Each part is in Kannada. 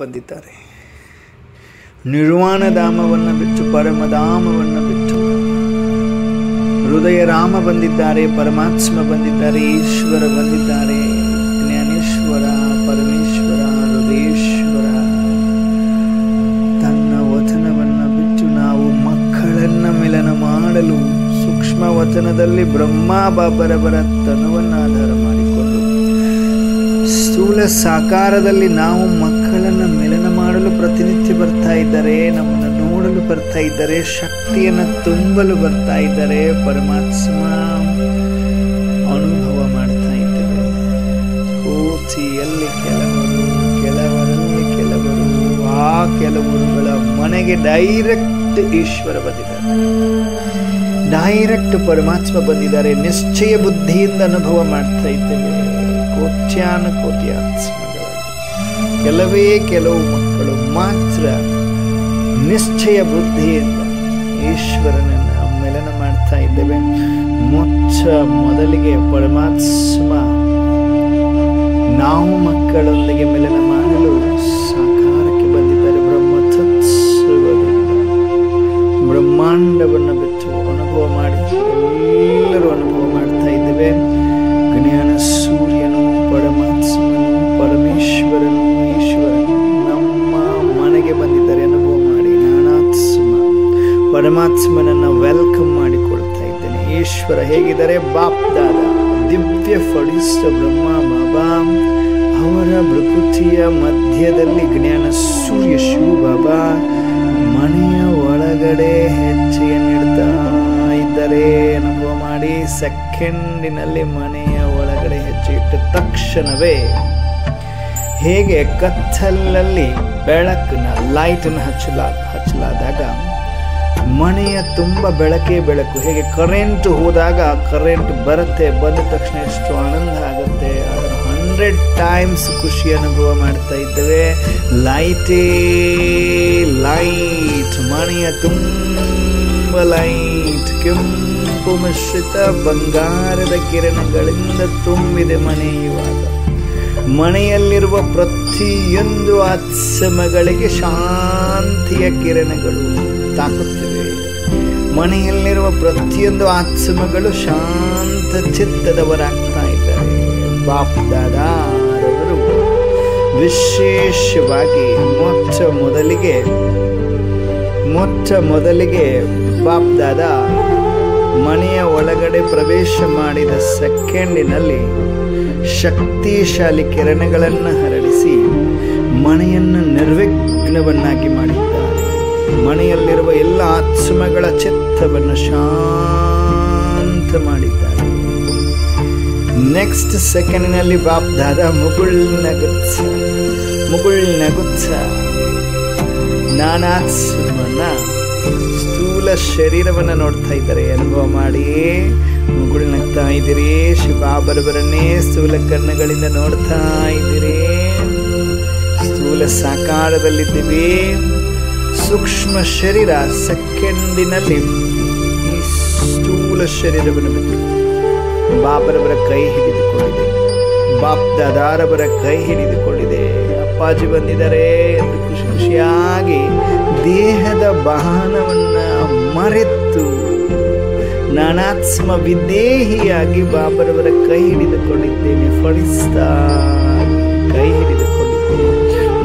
ಬಂದಿದ್ದಾರೆ. ನಿರ್ವಾಣ ಧಾಮವನ್ನು ಬಿಟ್ಟು ಪರಮಧಾಮವನ್ನು ಬಿಟ್ಟು ಹೃದಯ ರಾಮ ಬಂದಿದ್ದಾರೆ, ಪರಮಾತ್ಮ ಬಂದಿದ್ದಾರೆ, ಈಶ್ವರ ಬಂದಿದ್ದಾರೆ, ಜ್ಞಾನೇಶ್ವರ, ಪರಮೇಶ್ವರ, ಹೃದಯೇಶ್ವರ. ತನ್ನ ವಚನವನ್ನು ಬಿಟ್ಟು ನಾವು ಮಕ್ಕಳನ್ನ ಮಿಲನ ಮಾಡಲು ಸೂಕ್ಷ್ಮ ವಚನದಲ್ಲಿ ಬ್ರಹ್ಮ ಬಾಬರವರ ತನುವನ್ನು ಆಧಾರ ಮಾಡಿಕೊಂಡು ಸ್ಥೂಲ ಸಾಕಾರದಲ್ಲಿ ನಾವು ಮಕ್ಕಳನ್ನು ಮಿಲನ ಮಾಡಲು ಪ್ರತಿನಿತ್ಯ ಬರ್ತಾ ಇದ್ದಾರೆ, ನಮ್ಮನ್ನು ನೋಡಲು ಬರ್ತಾ ಇದ್ದಾರೆ, ಶಕ್ತಿಯನ್ನು ತುಂಬಲು ಬರ್ತಾ ಇದ್ದಾರೆ, ಪರಮಾತ್ಮ ಅನುಭವ ಮಾಡ್ತಾ ಇದ್ದೇವೆ. ಕೋಚಿಯಲ್ಲಿ ಕೆಲವರಲ್ಲಿ ಕೆಲವರು, ಆ ಕೆಲವರುಗಳ ಮನೆಗೆ ಡೈರೆಕ್ಟ್ ಈಶ್ವರ ಬಂದಿದ್ದಾರೆ, ಡೈರೆಕ್ಟ್ ಪರಮಾತ್ಮ ಬಂದಿದ್ದಾರೆ. ನಿಶ್ಚಯ ಬುದ್ಧಿಯಿಂದ ಅನುಭವ ಮಾಡ್ತಾ ಇದ್ದೇವೆ. ಕೋಟ್ಯಾನು ಕೋಟಿ ಆತ್ಮಗಳಲ್ಲಿ ಕೆಲವು ಮಕ್ಕಳು ಮಾತ್ರ ನಿಶ್ಚಯ ಬುದ್ಧಿಯಿಂದ ಈಶ್ವರನನ್ನ ಮಿಲನ ಮಾಡ್ತಾ ಇದ್ದೇವೆ. ಮೊದಲಿಗೆ ಪರಮಾತ್ಮ ನಾವು ಮಕ್ಕಳೊಂದಿಗೆ ಮಿಲನ ಮಾಡಲು ಸಾಕಾರಕ್ಕೆ ಬಂದಿದ್ದಾರೆ. ಬ್ರಹ್ಮಾಂಡವನ್ನು ಬಿಟ್ಟು ಅನುಭವ ಮಾಡಿ ಎಲ್ಲರೂ ಅನುಭವ ಮಾಡ್ತಾ ಇದ್ದೇವೆ. ಜ್ಞಾನ ಸೂರ್ಯನು, ಪರಮಾತ್ಮನು, ಪರಮೇಶ್ವರನು, ಈಶ್ವರನು ನಮ್ಮ ಮನೆಗೆ ಬಂದಿದ್ದಾರೆ. ಅನುಭವ ಮಾಡಿ ಪರಮಾತ್ಮನನ್ನ ವೆಲ್ಕಮ್ ಮಾಡಿಕೊಳ್ತಾ ಇದ್ದೇನೆ. ಈಶ್ವರ ಹೇಗಿದ್ದಾರೆ? ಬಾಪ್ದಾದ ದಿವ್ಯ ಫಡಿಸ್ತ ಬ್ರಹ್ಮ ಬಾಬಾ ಅವರ ಪ್ರಕೃತಿಯ ಮಧ್ಯದಲ್ಲಿ ಜ್ಞಾನ ಸೂರ್ಯ ಶಿವ ಬಾಬಾ ಮನೆಯ ಒಳಗಡೆ ಹೆಜ್ಜೆಯನ್ನಿಡ್ತಾ ಇದ್ದಾರೆ. ಅನುಭವ ಮಾಡಿ ಸೆಕೆಂಡಿನಲ್ಲಿ ಮನೆಯ ಒಳಗಡೆ ಹೆಜ್ಜೆ ಇಟ್ಟ ತಕ್ಷಣವೇ ಹೇಗೆ ಕತ್ತಲಲ್ಲಿ ಬೆಳಕನ್ನ ಲೈಟನ್ನು ಹಚ್ಚಲಾದಾಗ ಮನೆಯ ತುಂಬ ಬೆಳಕು, ಹೇಗೆ ಕರೆಂಟ್ ಹೋದಾಗ ಕರೆಂಟ್ ಬರುತ್ತೆ, ಬಂದ ತಕ್ಷಣ ಎಷ್ಟು ಆನಂದ ಆಗುತ್ತೆ, ಅದರ 100 ಟೈಮ್ಸ್ ಖುಷಿ ಅನುಭವ ಮಾಡ್ತಾ ಇದ್ದೇವೆ. ಲೈಟ್ ಮನೆಯ ತುಂಬ ಲೈಟ್, ಕೆಂಪು ಮಿಶ್ರಿತ ಬಂಗಾರದ ಕಿರಣಗಳಿಂದ ತುಂಬಿದೆ ಮನೆ. ಇವಾಗ ಮನೆಯಲ್ಲಿರುವ ಪ್ರತಿಯೊಂದು ಆತ್ಮಗಳಿಗೆ ಶಾಂತಿಯ ಕಿರಣಗಳು ತಾಕುತ್ತಿವೆ. ಮನೆಯಲ್ಲಿರುವ ಪ್ರತಿಯೊಂದು ಆತ್ಮಗಳು ಶಾಂತ ಚಿತ್ತದವರಾಗ್ತಾ ಇದ್ದಾರೆ. ಬಾಪ್ದಾದಾರವರು ವಿಶೇಷವಾಗಿ ಮೊಟ್ಟ ಮೊದಲಿಗೆ ಬಾಪ್ದಾದ ಮನೆಯ ಒಳಗಡೆ ಪ್ರವೇಶ ಮಾಡಿದ ಸೆಕೆಂಡಿನಲ್ಲಿ ಶಕ್ತಿಶಾಲಿ ಕಿರಣಗಳನ್ನು ಹರಡಿಸಿ ಮನೆಯನ್ನು ನಿರ್ವಿಘ್ನವನ್ನಾಗಿ ಮಾಡಿದ್ದಾರೆ. ಮನೆಯಲ್ಲಿರುವ ಎಲ್ಲ ಆತ್ಮಗಳ ಚಿತ್ತವನ್ನು ಶಾಂತ ಮಾಡಿದ್ದಾರೆ. ನೆಕ್ಸ್ಟ್ ಸೆಕೆಂಡಿನಲ್ಲಿ ಬಾಪ್ದಾದ ಮುಗುಳ್ನಗುತ್ಸ ನಾನಾತ್ಮನ ಸ್ಥೂಲ ಶರೀರವನ್ನು ನೋಡ್ತಾ ಇದ್ದಾರೆ. ಅನುಭವ ಮಾಡಿ ಮುಗುಳ್ನಗ್ತಾ ಇದ್ದೀರಿ. ಶಿವಬಾಬರವರನ್ನೇ ಸ್ಥೂಲ ಕಣ್ಣುಗಳಿಂದ ನೋಡ್ತಾ ಇದ್ದೀರಿ. ಸ್ಥೂಲ ಸಾಕಾರದಲ್ಲಿದ್ದೀವಿ. ಸೂಕ್ಷ್ಮ ಶರೀರ ಸೆಕೆಂಡಿನಲ್ಲಿ ಈ ಸ್ಥೂಲ ಶರೀರವನ್ನು ಬಿಟ್ಟು ಬಾಬರವರ ಕೈ ಹಿಡಿದುಕೊಂಡಿದೆ, ಬಾಪ್ದಾದಾರವರ ಕೈ ಹಿಡಿದುಕೊಂಡಿದೆ. ಅಪ್ಪಾಜಿ ಬಂದಿದ್ದಾರೆ ಎಂದು ಖುಷಿಯಾಗಿ ದೇಹದ ವಾಹನವನ್ನ ಮರೆತು ನಾನಾತ್ಮ ವಿದೇಹಿಯಾಗಿ ಬಾಬರವರ ಕೈ ಹಿಡಿದುಕೊಂಡಿದ್ದೇನೆ. ಫಡಿಸ್ತಾ ಕೈ ಹಿಡಿದುಕೊಂಡಿದ್ದೇನೆ.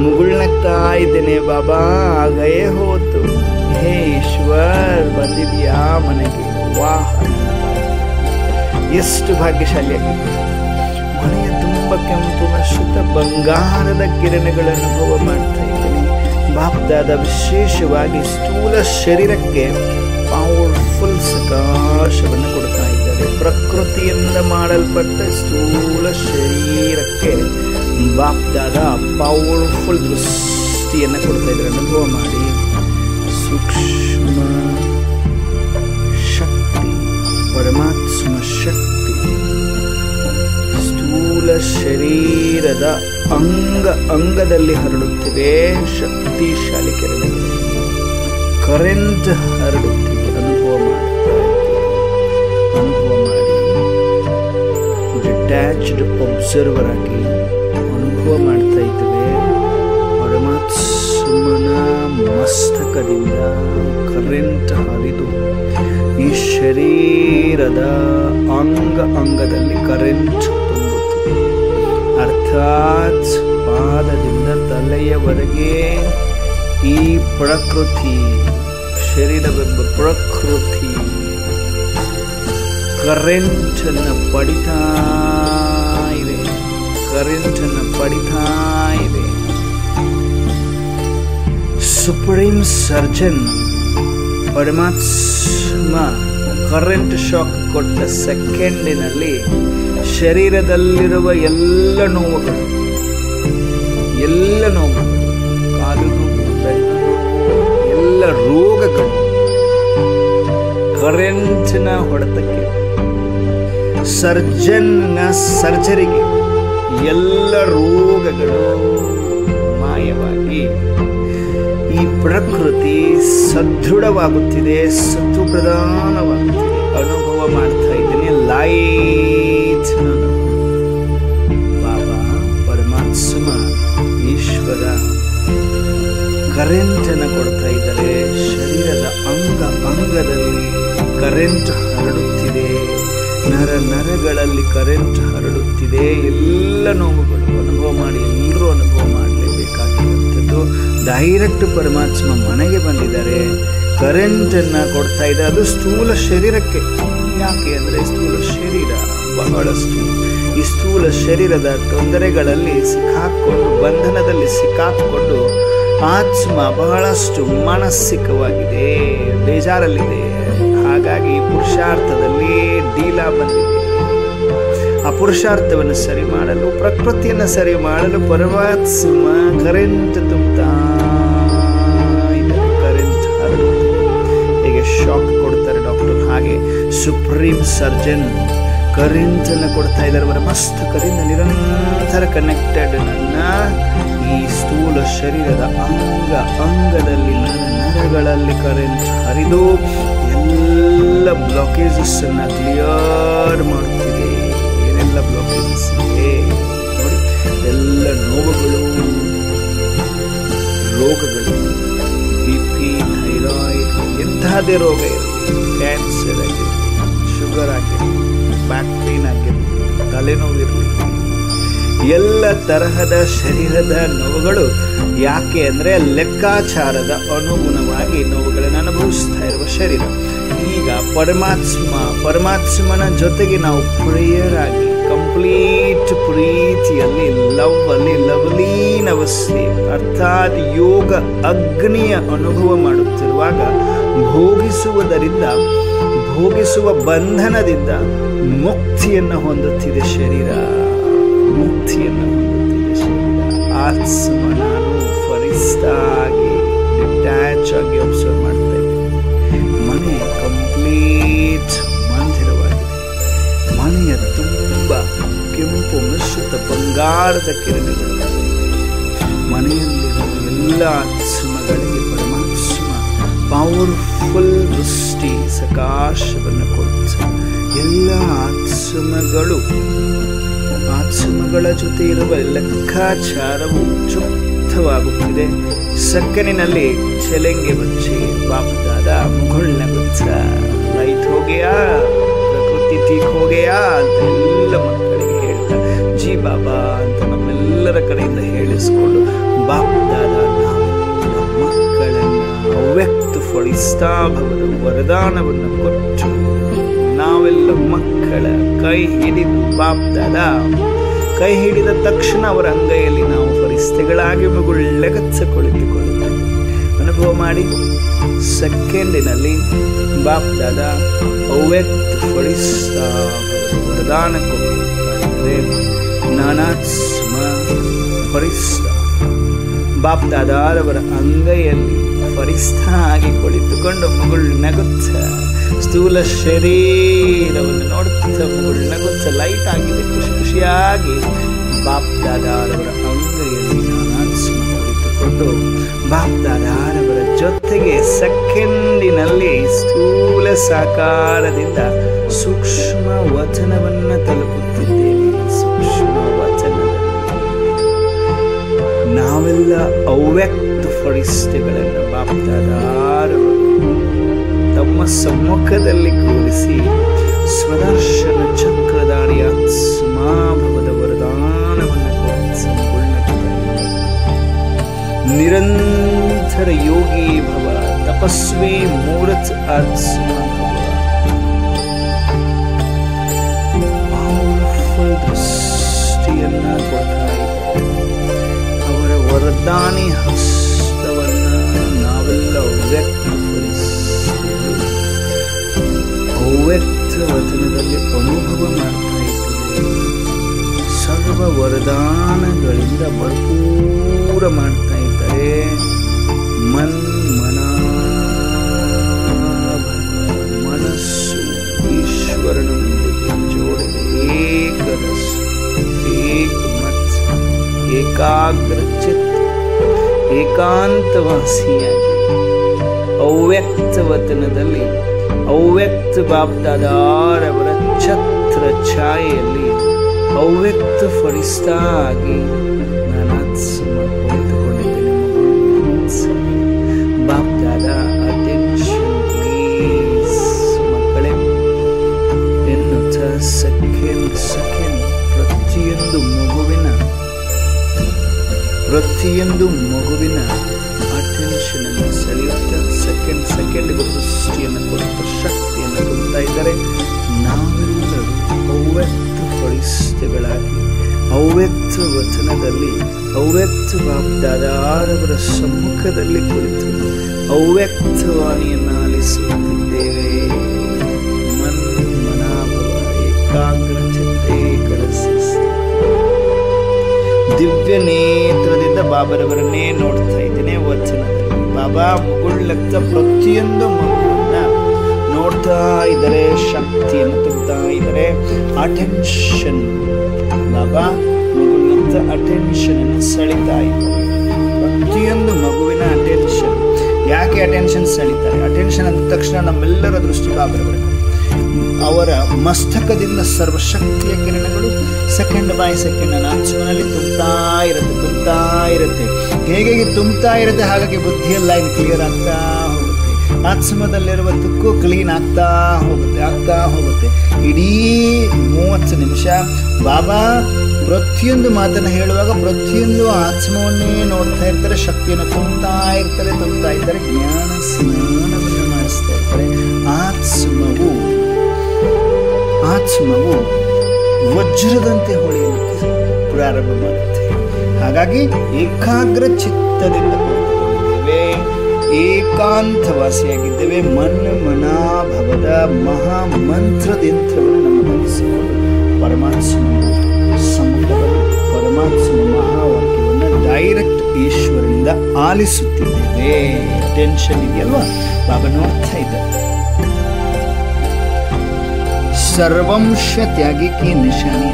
ಮುಗುಳ್ನಗ್ತಾ ಇದ್ದೇನೆ. ಬಾಬಾ ಆಗಯೇ ಹೋತು. ಹೇ ಈಶ್ವರ್ ಬಂದಿದ್ಯಾ ಮನೆಗೆ? ವಾಹ್, ಎಷ್ಟು ಭಾಗ್ಯಶಾಲಿಯಾಗಿದೆ. ಮನೆಯ ತುಂಬ ಕೆಂಪು ಮಿಶ್ರಿತ ಬಂಗಾರದ ಕಿರಣಗಳನ್ನು ಅನುಭವ ಮಾಡ್ತಾ ಇದ್ದೇನೆ. ಬಾಪ್ದಾದ ವಿಶೇಷವಾಗಿ ಸ್ಥೂಲ ಶರೀರಕ್ಕೆ ಪವರ್ಫುಲ್ ಸಕಾಶವನ್ನು ಕೊಡ್ತಾ ಇದ್ದಾರೆ. ಪ್ರಕೃತಿಯಿಂದ ಮಾಡಲ್ಪಟ್ಟ ಸ್ಥೂಲ ಶರೀರಕ್ಕೆ ಬಾಪ್ದಾದ ಪವರ್ಫುಲ್ ದೃಷ್ಟಿಯನ್ನು ಕೊಡ್ತಾ ಇದ್ದಾರೆ. ಅನುಭವ ಮಾಡಿ ಸೂಕ್ಷ್ಮ ಶಕ್ತಿ, ಪರಮಾತ್ಮ ಶಕ್ತಿ ಸ್ಥೂಲ ಶರೀರದ ಅಂಗದಲ್ಲಿ ಹರಡುತ್ತಿವೆ. ಶಕ್ತಿಶಾಲಿ ಕಿರಣಗಳು ಕರೆಂಟ್ ಹರಡುತ್ತಿವೆ. ಅನುಭವ ಮಾಡಿ ಡಿಟ್ಯಾಚ್ಡ್ ಒಬ್ಸರ್ವರ್ ಆಗಿ ಅನುಭವ ಮಾಡ್ತಾ ಇದ್ದೇವೆ. ಪರಮಾತ್ಮ ಮೂಲಕದಿಂದ ಕರೆಂಟ್ ಹರಿದು ಈ ಶರೀರದ ಅಂಗದಲ್ಲಿ ಕರೆಂಟ್ ತುಂಬುತ್ತಿದೆ. ಅರ್ಥಾತ್ ಪಾದದಿಂದ ತಲೆಯವರೆಗೆ ಈ ಪ್ರಕೃತಿ, ಶರೀರವೆಂಬ ಪ್ರಕೃತಿ ಕರೆಂಟನ್ನು ಪಡಿತಾ ಇದೆ, ಕರೆಂಟನ್ನು ಪಡಿತಾ ಇದೆ. ಸುಪ್ರೀಂ ಸರ್ಜನ್ ಪರಮಾತ್ಮ ಕರೆಂಟ್ ಶಾಕ್ ಕೊಟ್ಟ ಸೆಕೆಂಡಿನಲ್ಲಿ ಶರೀರದಲ್ಲಿರುವ ಎಲ್ಲ ನೋವುಗಳು, ಕಾಲು ನೋವು, ಎಲ್ಲ ರೋಗಗಳು ಕರೆಂಟ್ನ ಹೊಡೆತಕ್ಕೆ, ಸರ್ಜನ್ನ ಸರ್ಜರಿಗೆ ಎಲ್ಲ ರೋಗಗಳು ಮಾಯವಾಗಿ ಈ ಪ್ರಕೃತಿ ಸದೃಢವಾಗುತ್ತಿದೆ, ಸತ್ತು ಪ್ರಧಾನವಾಗುತ್ತಿದೆ. ಅನುಭವ ಮಾಡ್ತಾ ಇದ್ದೀನಿ ಲೈಟ್. ಬಾಬಾ ಪರಮಾತ್ಮ ಈಶ್ವರ ಕರೆಂಟನ್ನು ಕೊಡ್ತಾ ಇದ್ದಾರೆ. ಶರೀರದ ಅಂಗದಲ್ಲಿ ಕರೆಂಟ್ ಹರಡುತ್ತಿದೆ, ನರಗಳಲ್ಲಿ ಕರೆಂಟ್ ಹರಡುತ್ತಿದೆ. ಎಲ್ಲ ನೋವುಗಳು ಅನುಭವ ಮಾಡಿ, ಎಲ್ಲರೂ ಅನುಭವ ಮಾಡಲೇಬೇಕಾಗಿರುವಂಥದ್ದು. ಡೈರೆಕ್ಟ್ ಪರಮಾತ್ಮ ಮನೆಗೆ ಬಂದಿದ್ದಾರೆ, ಕರೆಂಟನ್ನು ಕೊಡ್ತಾ ಇದ್ದಾರೆ. ಅದು ಸ್ಥೂಲ ಶರೀರಕ್ಕೆ. ಯಾಕೆ ಅಂದರೆ ಸ್ಥೂಲ ಶರೀರ ಬಹಳಷ್ಟು, ಈ ಸ್ಥೂಲ ಶರೀರದ ತೊಂದರೆಗಳಲ್ಲಿ ಸಿಕ್ಕಾಕೊಂಡು, ಬಂಧನದಲ್ಲಿ ಸಿಕ್ಕಾಕೊಂಡು ಆತ್ಮ ಬಹಳಷ್ಟು ಮಾನಸಿಕವಾಗಿದೆ, ಬೇಜಾರಲ್ಲಿದೆ. ಹಾಗಾಗಿ ಪುರುಷಾರ್ಥದಲ್ಲಿ ಡೀಲಾ ಬಂದಿದೆ. ಆ ಪುರುಷಾರ್ಥವನ್ನು ಸರಿ ಮಾಡಲು, ಪ್ರಕೃತಿಯನ್ನು ಸರಿ ಮಾಡಲು ಪರಮಾತ್ಮ ಕರೆಂಟ್ ತುಂಬುತ್ತಾ ಇದ್ದಾರೆ. ಕರೆಂಟ್ ಹರಡುತ್ತದೆ. ಹೇಗೆ ಶಾಕ್ ಕೊಡ್ತಾರೆ ಡಾಕ್ಟರ್, ಹಾಗೆ ಸುಪ್ರೀಂ ಸರ್ಜನ್ ಕರೆಂಟನ್ನು ಕೊಡ್ತಾ ಇದ್ದಾರೆ. ಅವರ ಮಸ್ತಕದಿಂದ ನಿರಂತರ ಕನೆಕ್ಟೆಡ್ ನನ್ನ ಈ ಸ್ಥೂಲ ಶರೀರದ ಅಂಗದಲ್ಲಿ, ನರಗಳಲ್ಲಿ ಕರೆಂಟ್ ಹರಿದು ಎಲ್ಲ ಬ್ಲಾಕೇಜಸ್ ಅನ್ನ ಕ್ಲಿಯರ್ ಮಾಡುತ್ತಿದೆ. ಏನೆಲ್ಲ ಬ್ಲಾಕೇಜಸ್ ಇದೆ ನೋಡಿ, ಎಲ್ಲ ನೋವುಗಳು, ರೋಗಗಳು, BP, ಥೈರಾಯ್ಡ್, ಎಂತಹದೇ ರೋಗ ಇರಲಿ, ಕ್ಯಾನ್ಸರ್ ಆಗಿರಲಿ, ಶುಗರ್ ಆಗಿರಲಿ, ಬ್ಯಾಕ್ ಪೇನ್ ಆಗಿರಲಿ, ತಲೆನೋವಿರಲಿ, ಎಲ್ಲ ತರಹದ ಶರೀರದ ನೋವುಗಳು. ಯಾಕೆ ಅಂದರೆ ಲೆಕ್ಕಾಚಾರದ ಅನುಗುಣವಾಗಿ ನೋವುಗಳನ್ನು ಅನುಭವಿಸ್ತಾ ಇರುವ ಶರೀರ. ಈಗ ಪರಮಾತ್ಮನ ಜೊತೆಗೆ ನಾವು ಪ್ರೇಯರ್ ಆಗಿ ಕಂಪ್ಲೀಟ್ ಪ್ರೀತಿಯಲ್ಲಿ, ಲವಲೀನವಸ್ಥೆ ಅರ್ಥಾತ್ ಯೋಗ ಅಗ್ನಿಯ ಅನುಭವ ಮಾಡುತ್ತಿರುವಾಗ ಭೋಗಿಸುವ ಬಂಧನದಿಂದ ಮುಕ್ತಿಯನ್ನು ಹೊಂದುತ್ತಿದೆ ಶರೀರ, ಮುಕ್ತಿಯನ್ನು ಹೊಂದುತ್ತಿದೆ ಶರೀರ. ಆತ್ಮ ನಾನು ಫರಿಸ್ತಾ ಆಗಿ ಡಿಟ್ಯಾಚ್ ಆಗಿ ಅಬ್ಸರ್ವ್ ಮಾಡ್ತಾ ಇದ್ದೀನಿ. ಮನೆ ಕಂಪ್ಲೀಟ್ ಮಂದಿರವಾಗಿದೆ. ಮನೆಯ ತುಂಬ ಕೆಂಪು ಮಿಶ್ರಿತ ಬಂಗಾರದ ಕಿರಣಗಳು. ಮನೆಯಲ್ಲಿರುವ ಎಲ್ಲ ಆತ್ಮಗಳಿಗೆ ಪರಮಾತ್ಮ ಪವರ್ಫುಲ್ ದೃಷ್ಟಿ, ಸಕಾಶವನ್ನು ಕೊಡ್ತಾರೆ. ಎಲ್ಲ ಆತ್ಮಗಳ ಜೊತೆ ಇರುವ ಲೆಕ್ಕಾಚಾರವು ಚುಕ್ತವಾಗುತ್ತಿದೆ. ಸೆಕೆಂಡಿನಲ್ಲಿ ಚೆಲೆಂಗೆ ಬಚ್ಚೆ ಬಾಪದಾದ ಮುಗುಳ್ನ ಬಚ್ಚ ಲೈಟ್ ಹೋಗೆಯಾ, ಪ್ರಕೃತಿ ಠೀಕ್ ಹೋಗೆಯಾ ಅಂತ ಎಲ್ಲ ಮಕ್ಕಳಿಗೆ ಹೇಳ್ತಾರೆ. ಜಿ ಬಾಬಾ ಅಂತ ನಮ್ಮೆಲ್ಲರ ಕಡೆಯಿಂದ ಹೇಳಿಸ್ಕೊಂಡು ಬಾಪದಾದ ನಾವೆಲ್ಲ ಮಕ್ಕಳನ್ನ ಅವ್ಯಕ್ತ ಫಲಿಸ್ತಾ ಭವದ ವರದಾನವನ್ನು ಕೊಟ್ಟು ನಾವೆಲ್ಲ ಮಕ್ಕಳ ಕೈ ಹಿಡಿದು ಬಾಪ್ದಾದ ಕೈ ಹಿಡಿದ ತಕ್ಷಣ ಅವರ ಅಂಗೈಯಲ್ಲಿ ನಾವು ಫರಿಸ್ತೆಗಳಾಗಿ ಮುಗುಳ್ಳೆಗಚ್ಚ ಕುಳಿತುಕೊಳ್ಳುತ್ತೇವೆ. ಅನುಭವ ಮಾಡಿ ಸೆಕೆಂಡಿನಲ್ಲಿ ಬಾಪ್ದಾದ ಅವ್ಯಕ್ತ ಫಲಿಸ್ತಾ ವರದಾನ ಕೊಟ್ಟಿದ್ದಾರೆ. ನಾನಾತ್ಮ ಫರಿಸ್ತಾ ಬಾಪ್ದಾದವರ ಅಂಗೈಯಲ್ಲಿ ಫರಿಸ್ತಾ ಆಗಿ ಕುಳಿತುಕೊಂಡು ಮುಗುಳ್ನಗುತ್ತ ಸ್ಥೂಲ ಶರೀರವನ್ನು ನೋಡುತ್ತ ಮುಗುಳ್ನಗುತ್ತ ಲೈಟ್ ಆಗಿದೆ, ಖುಷಿಯಾಗಿ ಬಾಪ್ದಾದವರ ಅಂಗೈಯಲ್ಲಿ ನಾನಾತ್ಮ ಕುಳಿತುಕೊಂಡು ಬಾಪ್ದಾದವರ ಜೊತೆಗೆ ಸೆಕೆಂಡಿನಲ್ಲಿ ಸ್ಥೂಲ ಸಾಕಾರದಿಂದ ಸೂಕ್ಷ್ಮ ವಚನವನ್ನು ತಲುಪುತ್ತಿದ್ದೇವೆ. ಸೂಕ್ಷ್ಮ ವಚನದಲ್ಲಿ ನಾವೆಲ್ಲ ಅವ್ಯಕ್ತ ಫರಿಸ್ತೆಗಳನ್ನು ಬಾಪ್ದಾದಾರವರು ತಮ್ಮ ಸಮ್ಮುಖದಲ್ಲಿ ಕೂರಿಸಿ ಸ್ವದರ್ಶನ ಚಕ್ರಧಾರಿಯ ಆತ್ಮಾಭವದ ವರದಾನವನ್ನು ಕೊಟ್ಟು ಸಂಪೂರ್ಣತೆ ನಿರಂತರ ಯೋಗಿ ಭವ ತಪಸ್ವಿ ಮೂರತ್ ಆತ್ಮ ಪವರ್ಫುಲ್ ದೃಷ್ಟಿಯನ್ನ ಕೊಡ್ತಾ ಇದ್ದಾರೆ. ಅವರ ವರದಾನಿ ಹಸ್ತವನ್ನ ನಾವೆಲ್ಲ ಅವ್ಯಕ್ತ ವಚನದಲ್ಲಿ ಅನುಭವ ಮಾಡ್ತಾ ಇದ್ದೇವೆ. ಸರ್ವ ವರದಾನಗಳಿಂದ ಭರಪೂರ ಮಾಡ್ತಾ ಇದ್ದಾರೆ. ಮನಸ್ಸು ಈಶ್ವರನೊಂದಿಗೆ ಜೋಡಿದೆ. ಏಕರಸ್ ಏಕಮತ್ ಏಕಾಗ್ರ ಚಿತ್ತ ಏಕಾಂತವಾಸಿಯಾಗಿ ಅವ್ಯಕ್ತ ವತನದಲ್ಲಿ ಅವ್ಯಕ್ತ ಬಾಪ್ದಾದಾರವರ ಛತ್ರ ಛಾಯೆಯಲ್ಲಿ ಅವ್ಯಕ್ತ ಫರಿಸ್ತಾ ಆಗಿ ನಾನು ಆತ್ಮ ಕುಳಿತುಕೊಂಡಿದ್ದೇನೆ. ಬಾಪ್ದಾದ ಅಟೆನ್ಷನ್ ಪ್ಲೀಸ್ ಮಕ್ಕಳೇ ಎನ್ನುತ್ತ ಸೆಕೆಂಡ್ ಪ್ರತಿಯೊಂದು ಮಗುವಿನ ಅಟೆನ್ಷನ್ ಅನ್ನು ಸೆಳೆಯುತ್ತಾ ಸೆಕೆಂಡ್ಗೂ ದೃಷ್ಟಿಯನ್ನು ಕೊಡುತ್ತಾ ಶಕ್ತಿಯನ್ನು ಕೊಡ್ತಾ ಇದ್ದಾರೆ. ನಾವೆಲ್ಲರೂ ಅವ್ಯಕ್ತ ಫರಿಸ್ತೆಗಳಾಗಿ ಅವ್ಯಕ್ತ ವಚನದಲ್ಲಿ ಅವ್ಯಕ್ತ ಬಾಪ್ದಾದಾರವರ ಸಮ್ಮುಖದಲ್ಲಿ ಕುಳಿತು ಅವ್ಯಕ್ತವಾಣಿಯನ್ನು ಆಲಿಸುತ್ತಿದ್ದೇವೆ. ಮನಾಭವ ಏಕಾಗ್ರ ಚಿತ್ತೇ ದಿವ್ಯ ನೇತ್ರದಿಂದ ಬಾಬರವರನ್ನೇ ನೋಡ್ತಾ ಇದ್ದೇನೆ. ವಚನದಲ್ಲಿ ಬಾಬಾ ಮುಗುಳ್ಳತ್ತ ಪ್ರತಿಯೊಂದು ಮಗುವನ್ನ ನೋಡ್ತಾ ಇದ್ದಾರೆ, ಶಕ್ತಿಯನ್ನು ತುಂಬುತ್ತಾ ಇದ್ದಾರೆ. ಅಟೆನ್ಷನ್ ಬಾಬಾ ಮಗುಳ್ಳತ್ತ ಅಟೆನ್ಷನ್ ಅನ್ನು ಸೆಳಿತಾ ಇದ್ದಾರೆ. ಪ್ರತಿಯೊಂದು ಮಗುವಿನ ಅಟೆನ್ಷನ್. ಯಾಕೆ ಅಟೆನ್ಷನ್ ಸೆಳಿತಾರೆ? ಅಟೆನ್ಷನ್ ಅಂದ ತಕ್ಷಣ ನಮ್ಮೆಲ್ಲರ ದೃಷ್ಟಿ ಬಾಬರವರ ಅವರ ಮಸ್ತಕದಿಂದ ಸರ್ವಶಕ್ತಿಯ ಕಿರಣಗಳು ಸೆಕೆಂಡ್ ಬೈ ಸೆಕೆಂಡ್ ಆತ್ಮನಲ್ಲಿ ತುಂಬ್ತಾ ಇರುತ್ತೆ. ಹೇಗೆ ತುಂಬ್ತಾ ಇರುತ್ತೆ ಹಾಗಾಗಿ ಬುದ್ಧಿಯ ಲೈನ್ ಕ್ಲಿಯರ್ ಆಗ್ತಾ ಹೋಗುತ್ತೆ. ಆತ್ಮದಲ್ಲಿರುವ ತುಕ್ಕು ಕ್ಲೀನ್ ಆಗ್ತಾ ಹೋಗುತ್ತೆ. ಇಡೀ 30 ನಿಮಿಷ ಬಾಬಾ ಪ್ರತಿಯೊಂದು ಮಾತನ್ನು ಹೇಳುವಾಗ ಪ್ರತಿಯೊಂದು ಆತ್ಮವನ್ನೇ ನೋಡ್ತಾ ಇರ್ತಾರೆ, ಶಕ್ತಿಯನ್ನು ತುಂಬ್ತಾ ಇರ್ತಾರೆ. ಜ್ಞಾನ ಸ್ನಾನವನ್ನು ಮಾಡಿಸ್ತಾ ಇರ್ತಾರೆ. ಆತ್ಮವು ವಜ್ರದಂತೆ ಹೊಳೆಯಲಿಕ್ಕೆ ಪ್ರಾರಂಭ ಮಾಡುತ್ತೆ. ಹಾಗಾಗಿ ಏಕಾಗ್ರ ಚಿತ್ತದಿಂದ ಕುಳಿತುಕೊಂಡಿದ್ದೇವೆ, ಏಕಾಂತವಾಸಿಯಾಗಿದ್ದೇವೆ. ಮನಾಭವದ ಮಹಾ ಮಂತ್ರದಿಂತ್ರವನ್ನು ನಮ್ಮಲ್ಲಿಸಿಕೊಂಡು ಪರಮಾತ್ಮ ಸಮ್ಮುಖದಲ್ಲಿ ಪರಮಾತ್ಮ ಮಹಾವಾಕ್ಯವನ್ನು ಡೈರೆಕ್ಟ್ ಈಶ್ವರನಿಂದ ಆಲಿಸುತ್ತಿದ್ದೇವೆ. ಟೆನ್ಷನ್ ಇದೆಯಲ್ವಾ? ಬಾಬಾ ನೋಡ್ತಾ ಇದ್ದಾರೆ. ಸರ್ವಂಶ ತ್ಯಾಗಿ ಕಿ ನಿಶಾನಿ,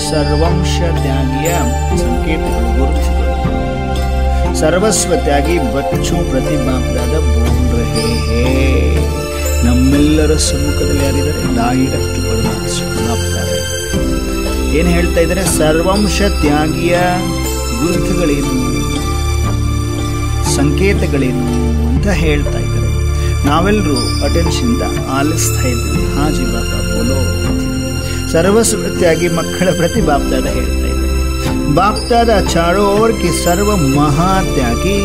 ಸರ್ವಂಶ ತ್ಯಾಗಿಯ ಸಂಕೇತಗಳು, ಗುರುತುಗಳು. ಸರ್ವಸ್ವ ತ್ಯಾಗಿ ಬಚ್ಚು ಪ್ರತಿ ಬಾಪ್ದಾದ ಬೋಲ್ ರಹೇ ಹೇ. ನಮ್ಮೆಲ್ಲರ ಸಮ್ಮುಖದಲ್ಲಿ ಯಾರಿದ್ದಾರೆ? ಡೈರೆಕ್ಟ್ ಪರಮಾತ್ಮ ಬಾಪ್ದಾದ ಏನು ಹೇಳ್ತಾ ಇದ್ದಾರೆ? ಸರ್ವಂಶ ತ್ಯಾಗಿಯ ಗುರುತುಗಳೇನು, ಸಂಕೇತಗಳೇನು ಅಂತ ಹೇಳ್ತಾ ಇದ್ದಾರೆ. ನಾವೆಲ್ಲರೂ ಅಟೆನ್ಷನ್ದ ಆಲಿಸ್ತಾ ಇದ್ದೀವಿ. ಹಾಜಿ ಬಾಬಾ ಬೋಲೋ. ಸರ್ವಸ್ವತ್ಯಾಗಿ ಮಕ್ಕಳ ಪ್ರತಿ ಬಾಪ್ದಾದ ಹೇಳ್ತಾ ಇದ್ದಾರೆ. ಬಾಪ್ದಾದ ಚಾರೋ ಓರ್ ಕಿ ಸರ್ವ ಮಹಾತ್ಯಾಗಿ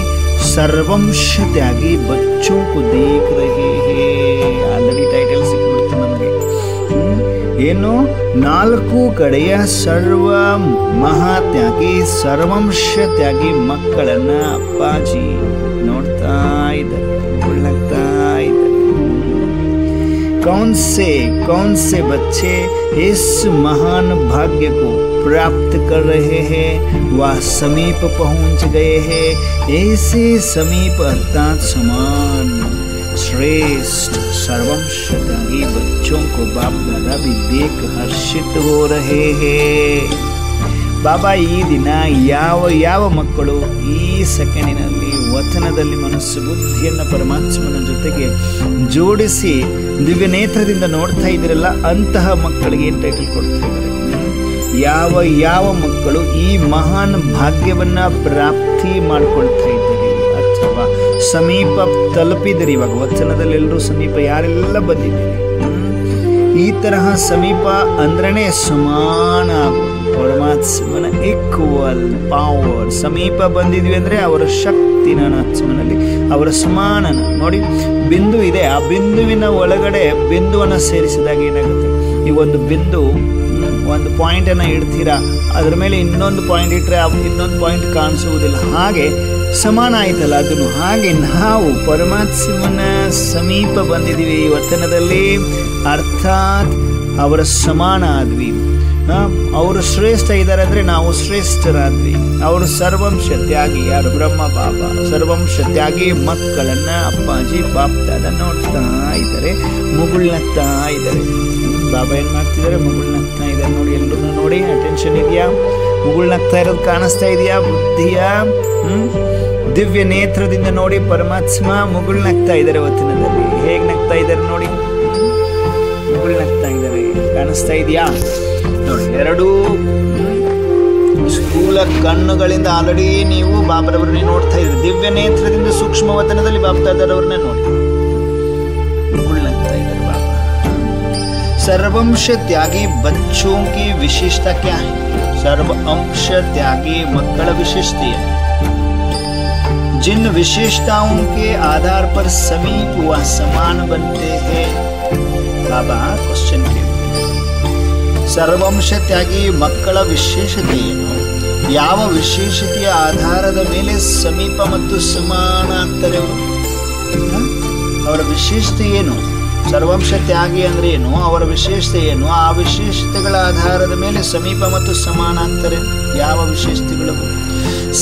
ಸರ್ವಂಶ ತ್ಯಾಗಿ ಬಚ್ಚೋं को देख रहे हैं. ಆಲ್ರೆಡಿ ಟೈಟಲ್ ಸಿಕ್ಬಿಡ್ತು ನಮಗೆ. ಏನು? 4 ಕಡೆಯ ಸರ್ವ ಮಹಾತ್ಯಾಗಿ ಸರ್ವಂಶ ತ್ಯಾಗಿ ಮಕ್ಕಳನ್ನ ಅಪ್ಪಾಜಿ ನೋಡ್ತಾ ಇದ್ದಾರೆ, ಉಳ್ಳಾಗ್ತಾ ಇದ್ದಾರೆ. कौन से बच्चे इस महान भाग्य को प्राप्त कर रहे हैं, वह समीप पहुंच गए हैं. ऐसे समीप अर्थात समान श्रेष्ठ सर्वंशधारी बच्चों को बाप दादा भी देख हर्षित हो रहे हैं. ಬಾಬಾ ಈ ದಿನ ಯಾವ ಮಕ್ಕಳು ಈ ಸೆಕೆಂಡಿನಲ್ಲಿ ವಚನದಲ್ಲಿ ಮನಸ್ಸು ಬುದ್ಧಿಯನ್ನು ಪರಮಾತ್ಮನ ಜೊತೆಗೆ ಜೋಡಿಸಿ ದಿವ್ಯ ನೇತ್ರದಿಂದ ನೋಡ್ತಾ ಇದ್ದೀರಲ್ಲ, ಅಂತಹ ಮಕ್ಕಳಿಗೆ ಏನು ಟೈಟಲ್ ಕೊಡ್ತಾ ಇದ್ದಾರೆ? ಯಾವ ಮಕ್ಕಳು ಈ ಮಹಾನ್ ಭಾಗ್ಯವನ್ನ ಪ್ರಾಪ್ತಿ ಮಾಡ್ಕೊಳ್ತಾ ಇದ್ದಾರೆ ಸಮೀಪ ತಲುಪಿದಿರಿ. ಇವಾಗ ವಚನದಲ್ಲಿ ಎಲ್ಲರೂ ಸಮೀಪ ಯಾರೆಲ್ಲ ಬಂದಿದ್ದೀರಿ. ಈ ತರಹ ಸಮೀಪ ಅಂದ್ರೇ ಸಮಾನ ಆಗೋದು, ಪರಮಾತ್ಮನ ಈಕ್ವಲ್ ಪವರ್. ಸಮೀಪ ಬಂದಿದ್ವಿ ಅಂದರೆ ಅವರ ಶಕ್ತಿ ನನ್ನ ಆತ್ಮನಲ್ಲಿ, ಅವರ ಸಮಾನನ. ನೋಡಿ ಬಿಂದು ಇದೆ, ಆ ಬಿಂದುವಿನ ಒಳಗಡೆ ಬಿಂದುವನ್ನು ಸೇರಿಸಿದಾಗ ಏನಾಗುತ್ತೆ, ಈ ಒಂದು ಬಿಂದು ಒಂದು ಪಾಯಿಂಟನ್ನು ಇಡ್ತೀರಾ, ಅದರ ಮೇಲೆ ಇನ್ನೊಂದು ಪಾಯಿಂಟ್ ಇಟ್ಟರೆ ಇನ್ನೊಂದು ಪಾಯಿಂಟ್ ಕಾಣಿಸುವುದಿಲ್ಲ, ಹಾಗೆ ಸಮಾನ ಆಯ್ತಲ್ಲ ಅದನ್ನು. ಹಾಗೆ ನಾವು ಪರಮಾತ್ಮನ ಸಮೀಪ ಬಂದಿದ್ದೀವಿ ವಚನದಲ್ಲಿ, ಅರ್ಥಾತ್ ಅವರ ಸಮಾನ ಆದ್ವಿ. ಅವರು ಶ್ರೇಷ್ಠ ಇದ್ದಾರೆ ಅಂದರೆ ನಾವು ಶ್ರೇಷ್ಠರಾದ್ವಿ. ಅವರು ಸರ್ವಂಶ ತ್ಯಾಗಿ, ಯಾರು ಬ್ರಹ್ಮ ಬಾಬಾ ಸರ್ವಂಶ ತ್ಯಾಗಿ ಮಕ್ಕಳನ್ನ ಅಪ್ಪಾಜಿ ಬಾಪ್ತಾದ ನೋಡ್ತಾ ಇದ್ದಾರೆ, ಮುಗುಳ್ನಗ್ತಾ ಇದ್ದಾರೆ. ಬಾಬಾ ಏನ್ ಮಾಡ್ತಿದ್ದಾರೆ, ಮುಗುಳ್ನಗ್ತಾ ಇದ್ದಾರೆ. ನೋಡಿ ಎಲ್ಲರೂ ನೋಡಿ, ಅಟೆನ್ಷನ್ ಇದೆಯಾ? ಮುಗುಳ್ನಗ್ತಾ ಇರೋದು ಕಾಣಿಸ್ತಾ ಇದೆಯಾ? ಬುದ್ಧಿಯ ದಿವ್ಯ ನೇತ್ರದಿಂದ ನೋಡಿ, ಪರಮಾತ್ಮ ಮುಗುಳ್ನಗ್ತಾ ಇದ್ದಾರೆ ವಚನದಲ್ಲಿ. ಹೇಗ್ ನಗ್ತಾ ಇದ್ದಾರೆ ನೋಡಿ, ಮುಗುಳ್ನಗ್ತಾ ಇದ್ದಾರೆ, ಕಾಣಿಸ್ತಾ ಇದೆಯಾ? ನೋಡಿ, ಎರಡೂ ಸ್ಥೂಲ ಕಣ್ಣುಗಳಿಂದ ಆಲ್ರೆಡಿ ನೀವು ಬಾಬರವ್ರನ್ನೇ ನೋಡ್ತಾ ಇದ್ರಿ. ದಿವ್ಯ ನೇತ್ರದಿಂದ ಸೂಕ್ಷ್ಮ ವತನದಲ್ಲಿ ಬಾಪ್ತಾದರವ್ರನ್ನೇ ನೋಡಿ, ಮುಗುಳ್ನಗ್ತಾ ಇದ್ದಾರೆ ಬಾಬಾ. सर्वंश त्यागी बच्चों की विशेषता क्या है? सर्वंश त्यागी मक्कड़ विशेषता है। जिन विशेषताओं के आधार पर समीप व समान बनते हैं, बाबा क्वेश्चन के ಸರ್ವಂಶ ತ್ಯಾಗಿ ಮಕ್ಕಳ ವಿಶೇಷತೆ ಏನು? ಯಾವ ವಿಶೇಷತೆಯ ಆಧಾರದ ಮೇಲೆ ಸಮೀಪ ಮತ್ತು ಸಮಾನ ಆಗ್ತಾರೆ ಅವರು? ಅವರ ವಿಶೇಷತೆ ಏನು? ಸರ್ವಂಶ ತ್ಯಾಗಿ ಅಂದ್ರೆ ಏನು? ಅವರ ವಿಶೇಷತೆ ಏನು? ಆ ವಿಶೇಷತೆಗಳ ಆಧಾರದ ಮೇಲೆ ಸಮೀಪ ಮತ್ತು ಸಮಾನ ಆಗ್ತಾರೆ. ಯಾವ ವಿಶೇಷತೆಗಳು?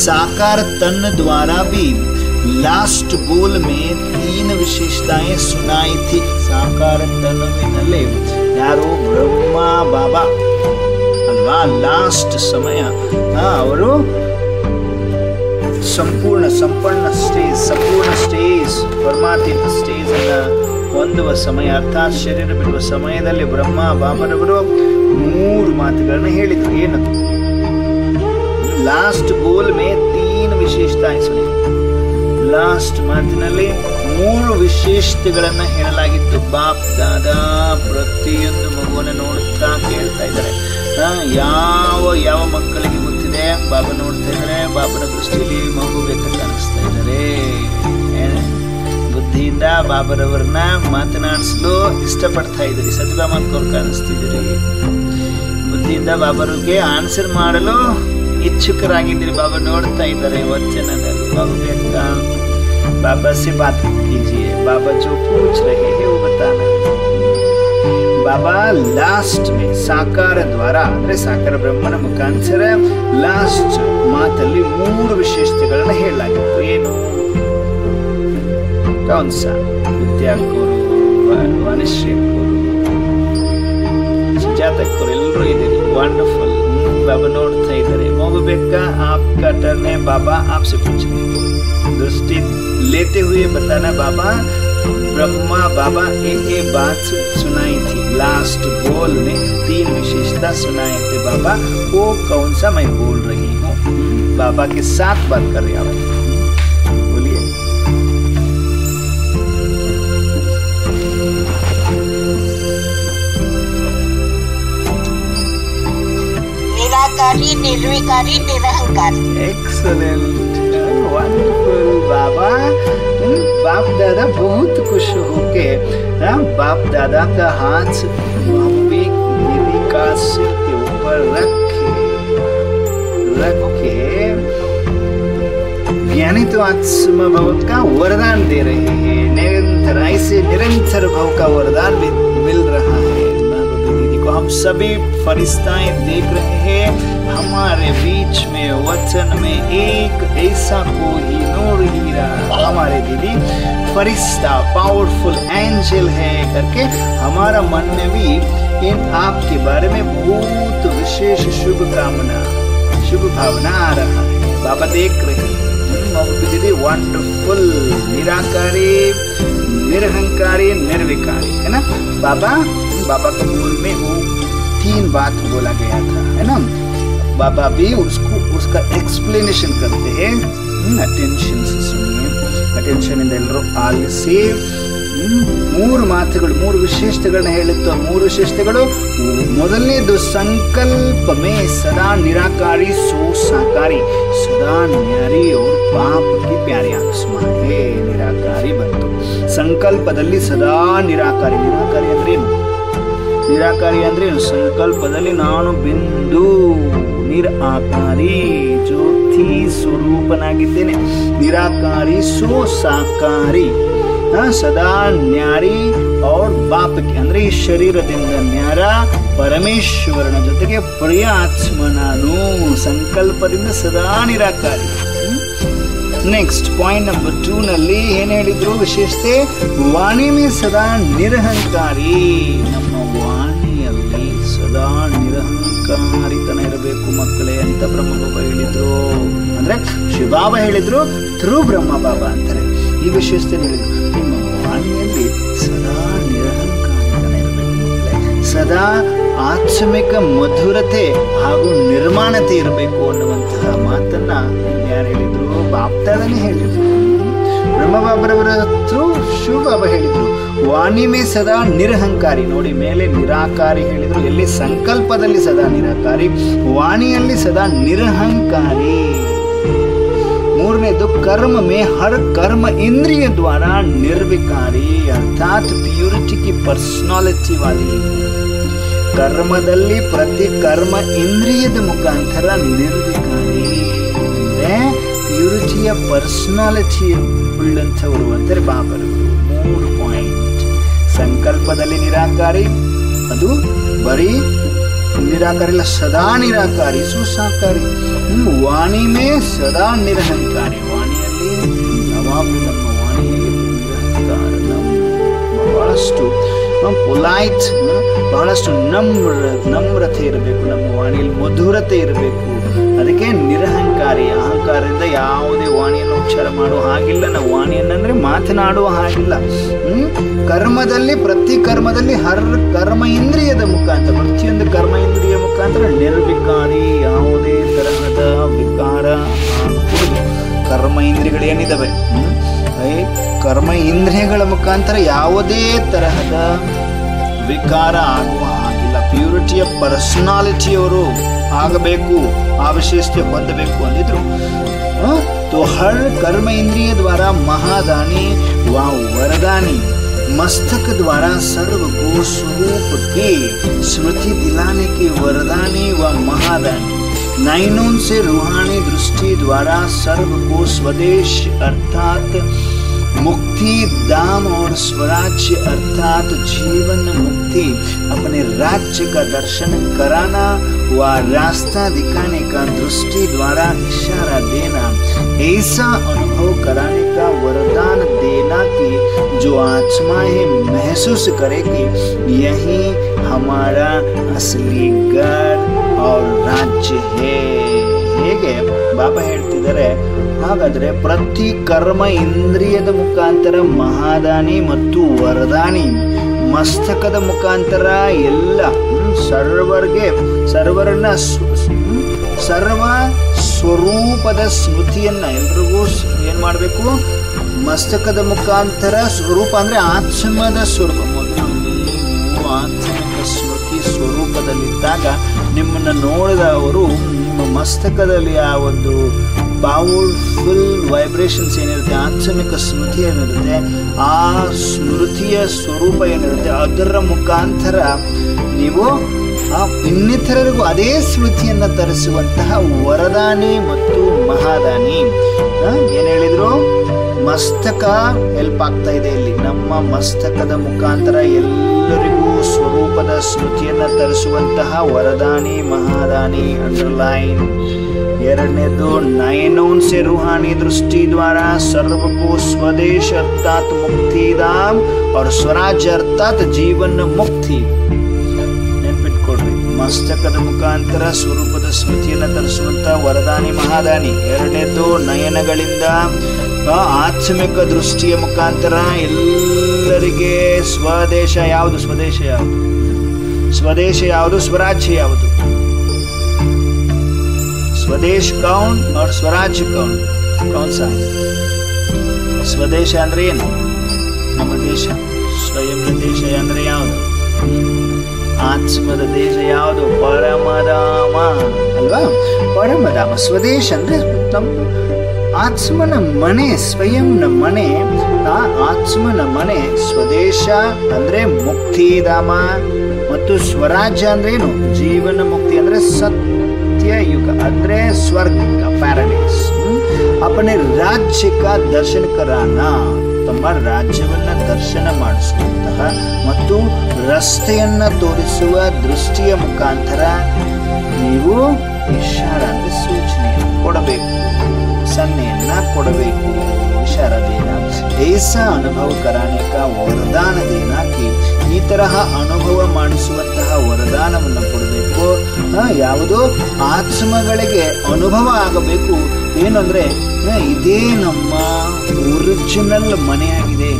साकार तन द्वारा भी लास्ट बोल में 3 विशेषताएं सुनाई थी. साकार तन में यारो ब्रह्मा बाबा अल्वा लास्ट समय ಅವರು ಸಂಪೂರ್ಣ ಸ್ಟೇಜ್ ಪರಮಾತ್ಮ ಸ್ಟೇಜ್ ಅನ್ನ ಹೊಂದುವ ಸಮಯ, ಅರ್ಥಾತ್ ಶರೀರ ಬಿಡುವ ಸಮಯದಲ್ಲಿ ಬ್ರಹ್ಮ ಬಾಬರವರು 3 ಮಾತುಗಳನ್ನು ಹೇಳಿದರು. ಏನದು? ಲಾಸ್ಟ್ ಬೋಲ್ ಮೇ 3 ವಿಶೇಷತಾएं ಸುನಿ. ಲಾಸ್ಟ್ ಮಾತಿನಲ್ಲಿ 3 ವಿಶೇಷತೆಗಳನ್ನ ಹೇಳಲಾಗಿತ್ತು. ಬಾಪ್ ದಾದಾ ಪ್ರತಿಯೊಂದು ಮಗುವನ್ನು ನೋಡುತ್ತಾ ಕೇಳ್ತಾ ಇದ್ದಾರೆ. ಯಾವ ಮಕ್ಕಳಿಗೆ ಗೊತ್ತಿದೆ? ಬಾಬಾ ನೋಡ್ತಾ ಇದ್ದಾರೆ. ಬಾಬನ ದೃಷ್ಟಿಯಲ್ಲಿ ಮಗು ಬೇಕು ಕಾಣಿಸ್ತಾ ಇದ್ದಾರೆ. ಬುದ್ಧಿಯಿಂದ ಬಾಬರವ್ರನ್ನ ಮಾತನಾಡಿಸಲು ಇಷ್ಟಪಡ್ತಾ ಇದ್ದೀರಿ. ಸದ್ಭಾಮಕ್ಕವ್ರು ಕಾಣಿಸ್ತಿದ್ದೀರಿ. ಬುದ್ಧಿಯಿಂದ ಬಾಬರಿಗೆ ಆನ್ಸರ್ ಮಾಡಲು इच्छुकरागिದ್ದೀರಿ. बाबा ನೋಡ್ತಾ ಇದ್ದಾರೆ ವಚನದಲ್ಲಿ. बाबा ಬೇಕಾ? बाबा से बात कीजिए. बाबा जो पूछ रहे हैं वो बताना. बाबा लास्ट में साकार द्वारा ಅಂದ್ರೆ ಸಾಕಾರ ಬ್ರಹ್ಮನ ಮುಖಾಂತರ ಲಾಸ್ಟ್ ಮಾತಲ್ಲಿ 3 ವಿಶೇಷತೆಗಳನ್ನು ಹೇಳಲಾಗಿತ್ತು. ಏನು? ಕೌನ್ಸ? ವಿದ್ಯಾಕುರು, ವನಿಷ್ಠಕುರು, ಸುಜಾತಕುರು ಎಲ್ಲರೂ ಇದ್ದೀರಿ. ವಂಡರ್ಫುಲ್. बाबा ನೋಡ್ತಾ ಇದ್ದಾರೆ. मगु बेका आपका टर्न है बाबा, आपसे पूछने दृष्टि लेते हुए बताना. बाबा ब्रह्मा बाबा एक बात सुनाई थी. लास्ट बोल में 3 विशेषता सुनाए थे बाबा. वो कौन सा मैं बोल रही हूँ? बाबा के साथ बात कर रहे हैं. बोलिए. निराकारी, निर्विकारी, निरहंकारी. एक्सलेंट, वंडरफुल बाबा. बाप दादा बहुत खुश होके बाप दादा का हाथ दीदी का सिर के ऊपर रख के ज्ञानी तो आत्मा भव का वरदान दे रहे हैं. निरंतर ऐसे निरंतर भव का वरदान मिल रहा है. हम सभी फरिश्ताएं देख रहे हैं. हमारे बीच में वचन में एक ऐसा कोई नूर हीरा, हमारे दीदी फरिश्ता पावरफुल एंजल है करके हमारा मन में भी इन आपके बारे में बहुत विशेष शुभ भावना आ रहा है. बाबा देख रहे हैं. दीदी वंडरफुल. निराकारी, निरहंकारी, निर्विकारी, है ना बाबा? बाबा के बोल में वो 3 बात बोला गया था, है ना. बाबा भी उसका एक्सप्लेनेशन करते हैं. अटेंशन से सुनिए. ಅಟೆನ್ಷನ್ ಇಂದ ಎಲ್ಲರೂ ಆಲಿಸಿ. 3 ಮಾತುಗಳು, 3 ವಿಶೇಷತೆಗಳನ್ನ ಹೇಳಿತ್ತು. 3 ವಿಶೇಷತೆಗಳು, ಮೊದಲನೇದು ಸಂಕಲ್ಪ ಮೇ ಸದಾ ನಿರಾಕಾರಿ ಸೋ ಸಾಕಾರಿ, ಸದಾ ನ್ಯಾರಿ और पाप की प्यारी आत्मा है. ನಿರಾಕಾರಿ ಬಂತು. ಸಂಕಲ್ಪದಲ್ಲಿ ಸದಾ ನಿರಾಕಾರಿ. ನಿರಾಕಾರಿ ಅಂದ್ರೆ ಏನು? ನಿರಾಕಾರಿ ಅಂದ್ರೆ ಏನು? ಸಂಕಲ್ಪದಲ್ಲಿ ನಾನು ಬಿಂದು ನಿರಾಕಾರಿ ಜ್ಯೋತಿ ಸ್ವರೂಪನಾಗಿದ್ದೇನೆ. ನಿರಾಕಾರಿ ಸೋ ಸಾಕಾರಿ, ಸದಾ ನ್ಯಾರಿ और ಬಾಪಕ್ಕೆ ಅಂದ್ರೆ ಈ ಶರೀರದಿಂದ ನ್ಯಾರ, ಪರಮೇಶ್ವರನ ಜೊತೆಗೆ ಪ್ರಿಯ ಆತ್ಮ ನಾನು. ಸಂಕಲ್ಪದಿಂದ ಸದಾ ನಿರಾಕಾರಿ. ನೆಕ್ಸ್ಟ್ ಪಾಯಿಂಟ್ ನಂಬರ್ 2 ನಲ್ಲಿ ಏನ್ ಹೇಳಿದ್ರು ವಿಶೇಷತೆ? ವಾಣಿ ಮೇ ಸದಾ ನಿರಹಂಕಾರಿ. ನಮ್ಮ ವಾಣಿಯಲ್ಲಿ ಸದಾ ನಿರಹಂಕಾರಿತನ ಇರಬೇಕು ಮಕ್ಕಳೇ ಅಂತ ಬ್ರಹ್ಮಬಾಬಾ ಹೇಳಿದ್ರು. ಅಂದ್ರೆ ಶಿವಬಾಬಾ ಹೇಳಿದ್ರು, ಥ್ರೂ ಬ್ರಹ್ಮಬಾಬಾ ಅಂತಾರೆ. ಈ ವಿಶೇಷತೆ ಹೇಳಿದ್ರು, ನಿಮ್ಮ ವಾಣಿಯಲ್ಲಿ ಸದಾ ನಿರಹಂಕಾರಿತನ ಇರಬೇಕು ಮಕ್ಕಳೇ. ಸದಾ ಆತ್ಮಿಕ ಮಧುರತೆ ಹಾಗೂ ನಿರ್ಮಾಣತೆ ಇರಬೇಕು ಅನ್ನುವಂತಹ ಮಾತನ್ನ ಯಾರು ಹೇಳಿದ್ರು? ಬಾಪ್ತಾದನೇ ಹೇಳಿದ್ರು. ಬ್ರಹ್ಮಬಾಬರವರ ಥ್ರೂ ಶಿವಬಾಬಾ ಹೇಳಿದ್ರು, ವಾಣಿ ಮೇ ಸದಾ ನಿರಹಂಕಾರಿ. ನೋಡಿ, ಮೇಲೆ ನಿರಾಕಾರಿ ಹೇಳಿದ್ರು, ಎಲ್ಲಿ? ಸಂಕಲ್ಪದಲ್ಲಿ ಸದಾ ನಿರಾಕಾರಿ, ವಾಣಿಯಲ್ಲಿ ಸದಾ ನಿರಹಂಕಾರಿ. 3ನೇದು कर्म में हर कर्म इंद्रिय द्वारा निर्विकारी, अर्थात प्यूरिटी की पर्सनालिटी वाली. ಕರ್ಮದಲ್ಲಿ ಪ್ರತಿ ಕರ್ಮ ಇಂದ್ರಿಯದ ಮುಖಾಂತರ ನಿರ್ವಿಕಾರಿ ಅಂದ್ರೆ ಪ್ಯೂರಿಟಿಯ ಪರ್ಸನಾಲಿಟಿ ಉಳ್ಳಂಥವರು ಅಂತಾರೆ ಬಾಬರವರು. 3 ಪಾಯಿಂಟ್. ಸಂಕಲ್ಪದಲ್ಲಿ ನಿರಾಕಾರಿ, ಅದು ಬರೀ ನಿರಾಕಾರಿ ಇಲ್ಲ, ಸದಾ ನಿರಾಕಾರಿ ಸುಸಾಕಾರಿ. ವಾಣಿ ಮೇ ಸದಾ ನಿರಹಂಕಾರಿ. ವಾಣಿಯಲ್ಲಿ ಯಾವಾಗಲೂ ನಮ್ಮ ವಾಣಿಯಲ್ಲಿ ನಿರಹಂಕಾರ, ಬಹಳಷ್ಟು ಪೊಲೈಟ್, ಬಹಳಷ್ಟು ನಮ್ರತೆ ಇರಬೇಕು. ನಮ್ಮ ವಾಣಿಯಲ್ಲಿ ಮಧುರತೆ ಇರಬೇಕು. ಅದಕ್ಕೆ ನಿರಹಂಕಾರಿ. ಅಹಂಕಾರದಿಂದ ಯಾವುದೇ ವಾಣಿಯನ್ನು ಉಚ್ಚಾರ ಮಾಡುವ ಹಾಗಿಲ್ಲ. ನಾವು ವಾಣಿಯನ್ನಂದ್ರೆ ಮಾತನಾಡುವ ಹಾಗಿಲ್ಲ. ಕರ್ಮದಲ್ಲಿ ಪ್ರತಿ ಕರ್ಮದಲ್ಲಿ ಕರ್ಮ ಇಂದ್ರಿಯದ ಮುಖಾಂತರ, ಪ್ರತಿಯೊಂದು ಕರ್ಮ ಇಂದ್ರಿಯ ಮುಖಾಂತರ ನಿರ್ವಿಕಾರಿ, ಯಾವುದೇ ತರಹದ ವಿಕಾರ ಆಗುವುದು. ಕರ್ಮ ಇಂದ್ರಿಯಗಳು ಏನಿದಾವೆ, ಕರ್ಮ ಇಂದ್ರಿಯಗಳ ಮುಖಾಂತರ ಯಾವುದೇ ತರಹದ ವಿಕಾರ ಆಗುವ ಹಾಗಿಲ್ಲ. ಪ್ಯೂರಿಟಿಯ ಪರ್ಸನಾಲಿಟಿಯವರು ಆಗಬೇಕು, ಆ ವಿಶೇಷತೆ ಹೊಂದಬೇಕು ಅಂದಿದ್ರು. तो हर कर्म इंद्रिय द्वारा महादानी व वरदानी, मस्तक द्वारा सर्व को स्वरूप की स्मृति दिलाने की वरदानी व महादानी, नयनों से रूहानी दृष्टि द्वारा सर्व को स्वदेश अर्थात मुक्ति धाम और स्वराज्य अर्थात जीवन मुक्ति, अपने राज्य का दर्शन कराना व रास्ता दिखाने का दृष्टि द्वारा इशारा देना, ऐसा अनुभव कराने का वरदान देना कि जो आत्माएं महसूस करे कि यही हमारा असली घर और राज्य है. ಹೇಗೆ ಬಾಬಾ ಹೇಳ್ತಿದ್ದಾರೆ, ಹಾಗಾದ್ರೆ ಪ್ರತಿ ಕರ್ಮ ಇಂದ್ರಿಯದ ಮುಖಾಂತರ ಮಹಾದಾನಿ ಮತ್ತು ವರದಾನಿ, ಮಸ್ತಕದ ಮುಖಾಂತರ ಎಲ್ಲ ಸರ್ವರನ್ನ ಸರ್ವ ಸ್ವರೂಪದ ಸ್ಮೃತಿಯನ್ನ ಎಲ್ರಿಗೂ ಏನ್ ಮಾಡಬೇಕು? ಮಸ್ತಕದ ಮುಖಾಂತರ ಸ್ವರೂಪ ಅಂದ್ರೆ ಆತ್ಮದ ಸ್ವರೂಪ. ಮೊದಲು ನೀವು ಆತ್ಮಿಕ ಸ್ಮೃತಿ ಸ್ವರೂಪದಲ್ಲಿದ್ದಾಗ ನಿಮ್ಮನ್ನ ನೋಡಿದ ಅವರು ನಿಮ್ಮ ಮಸ್ತಕದಲ್ಲಿ ಆ ಒಂದು ಪವರ್ಫುಲ್ ವೈಬ್ರೇಷನ್ಸ್ ಏನಿರುತ್ತೆ, ಆತ್ಮಿಕ ಸ್ಮೃತಿ ಏನಿರುತ್ತೆ, ಆ ಸ್ಮೃತಿಯ ಸ್ವರೂಪ ಏನಿರುತ್ತೆ, ಅದರ ಮುಖಾಂತರ ನೀವು ಇನ್ನಿತರರಿಗೂ ಅದೇ ಸ್ಮೃತಿಯನ್ನ ತರಿಸುವಂತಹ ವರದಾನಿ ಮತ್ತು ಮಹಾದಾನಿ. ಏನ್ ಹೇಳಿದ್ರು? ಮಸ್ತಕ ಹೆಲ್ಪ್ ಆಗ್ತಾ ಇದೆ ಇಲ್ಲಿ. ನಮ್ಮ ಮಸ್ತಕದ ಮುಖಾಂತರ ಎಲ್ಲರಿಗೂ ಸ್ವರೂಪದ ಸ್ಮೃತಿಯನ್ನ ತರಿಸುವಂತಹ ವರದಾನಿ ಮಹಾದಾನಿ. ಅಂಡರ್ಲೈನ್. ಎರಡನೇದು ನಯನೋನ್ ಸೆ ರೂಹಾನಿ ದೃಷ್ಟಿ ದ್ವಾರ ಸರ್ವಕೋ ಸ್ವದೇಶ ಅರ್ಥಾತ್ ಮುಕ್ತಿ ಧಾಮ್ और ಸ್ವರಾಜ್ಯ ಅರ್ಥಾತ್ ಜೀವನ ಮುಕ್ತಿ. ನೆನ್ಪಿಟ್ಕೊಡ್ರಿ, ಮಸ್ತಕದ ಮುಖಾಂತರ ಸ್ವರೂಪದ ಸ್ಮೃತಿಯನ್ನ ತರಿಸುವಂತ ವರದಾನಿ ಮಹಾದಾನಿ. ಎರಡನೇದು ನಯನಗಳಿಂದ ಆತ್ಮಿಕ ದೃಷ್ಟಿಯ ಮುಖಾಂತರ ಎಲ್ಲರಿಗೆ ಸ್ವದೇಶ ಯಾವುದು, ಸ್ವದೇಶ ಯಾವುದು, ಸ್ವದೇಶ ಯಾವುದು, ಸ್ವರಾಜ್ಯ ಯಾವುದು. स्वदेश कौन और स्वराज्य कौन, कौन सा है? ಸ್ವದೇಶ ಅಂದ್ರೆ ಏನು? ನಮ್ಮ ದೇಶ. ಸ್ವಯಂನ ದೇಶ ಅಂದ್ರೆ ಯಾವುದು? ಆತ್ಮದ ದೇಶ ಯಾವುದು? ಪರಮಧಾಮ ಅಲ್ವಾ? ಪರಮಧಾಮ. ಸ್ವದೇಶ ಅಂದ್ರೆ ನಮ್ಮ ಆತ್ಮನ ಮನೆ, ಸ್ವಯಂನ ಮನೆ, ಆ ಆತ್ಮನ ಮನೆ. ಸ್ವದೇಶ ಅಂದ್ರೆ ಮುಕ್ತಿಧಾಮ, ಮತ್ತು ಸ್ವರಾಜ್ಯ ಅಂದ್ರೆ ಏನು? ಜೀವನ ಮುಕ್ತಿ ಅಂದ್ರೆ ಸತ್ಯಯುಗ ಅಂದ್ರೆ ಸ್ವರ್ಗ, ಪ್ಯಾರಡೈಸ್. अपने राज्य का दर्शन कराना, ತಮ್ಮ ರಾಜ್ಯವನ್ನ ದರ್ಶನ ಮಾಡಿಸುವಂತಹ ಮತ್ತು ರಸ್ತೆಯನ್ನ ತೋರಿಸುವ ದೃಷ್ಟಿಯ ಮುಖಾಂತರ ನೀವು ಇಶಾರ ಅಂದ್ರೆ ಸೂಚನೆಯನ್ನು ಕೊಡಬೇಕು, ಸನ್ನೆಯನ್ನ ಕೊಡಬೇಕು. इशारा देना, ऐसा अनुभव कराने का वरदान देना कि ಈ ತರಹ ಅನುಭವ ಮಾಡಿಸುವಂತಹ ವರದಾನವನ್ನು ಕೊಡಬೇಕು. ಯಾವುದು? ಆತ್ಮಗಳಿಗೆ ಅನುಭವ ಆಗಬೇಕು. ಏನಂದ್ರೆ ಇದೇ ನಮ್ಮ ಒರಿಜಿನಲ್ ಮನೆಯಾಗಿದೆ,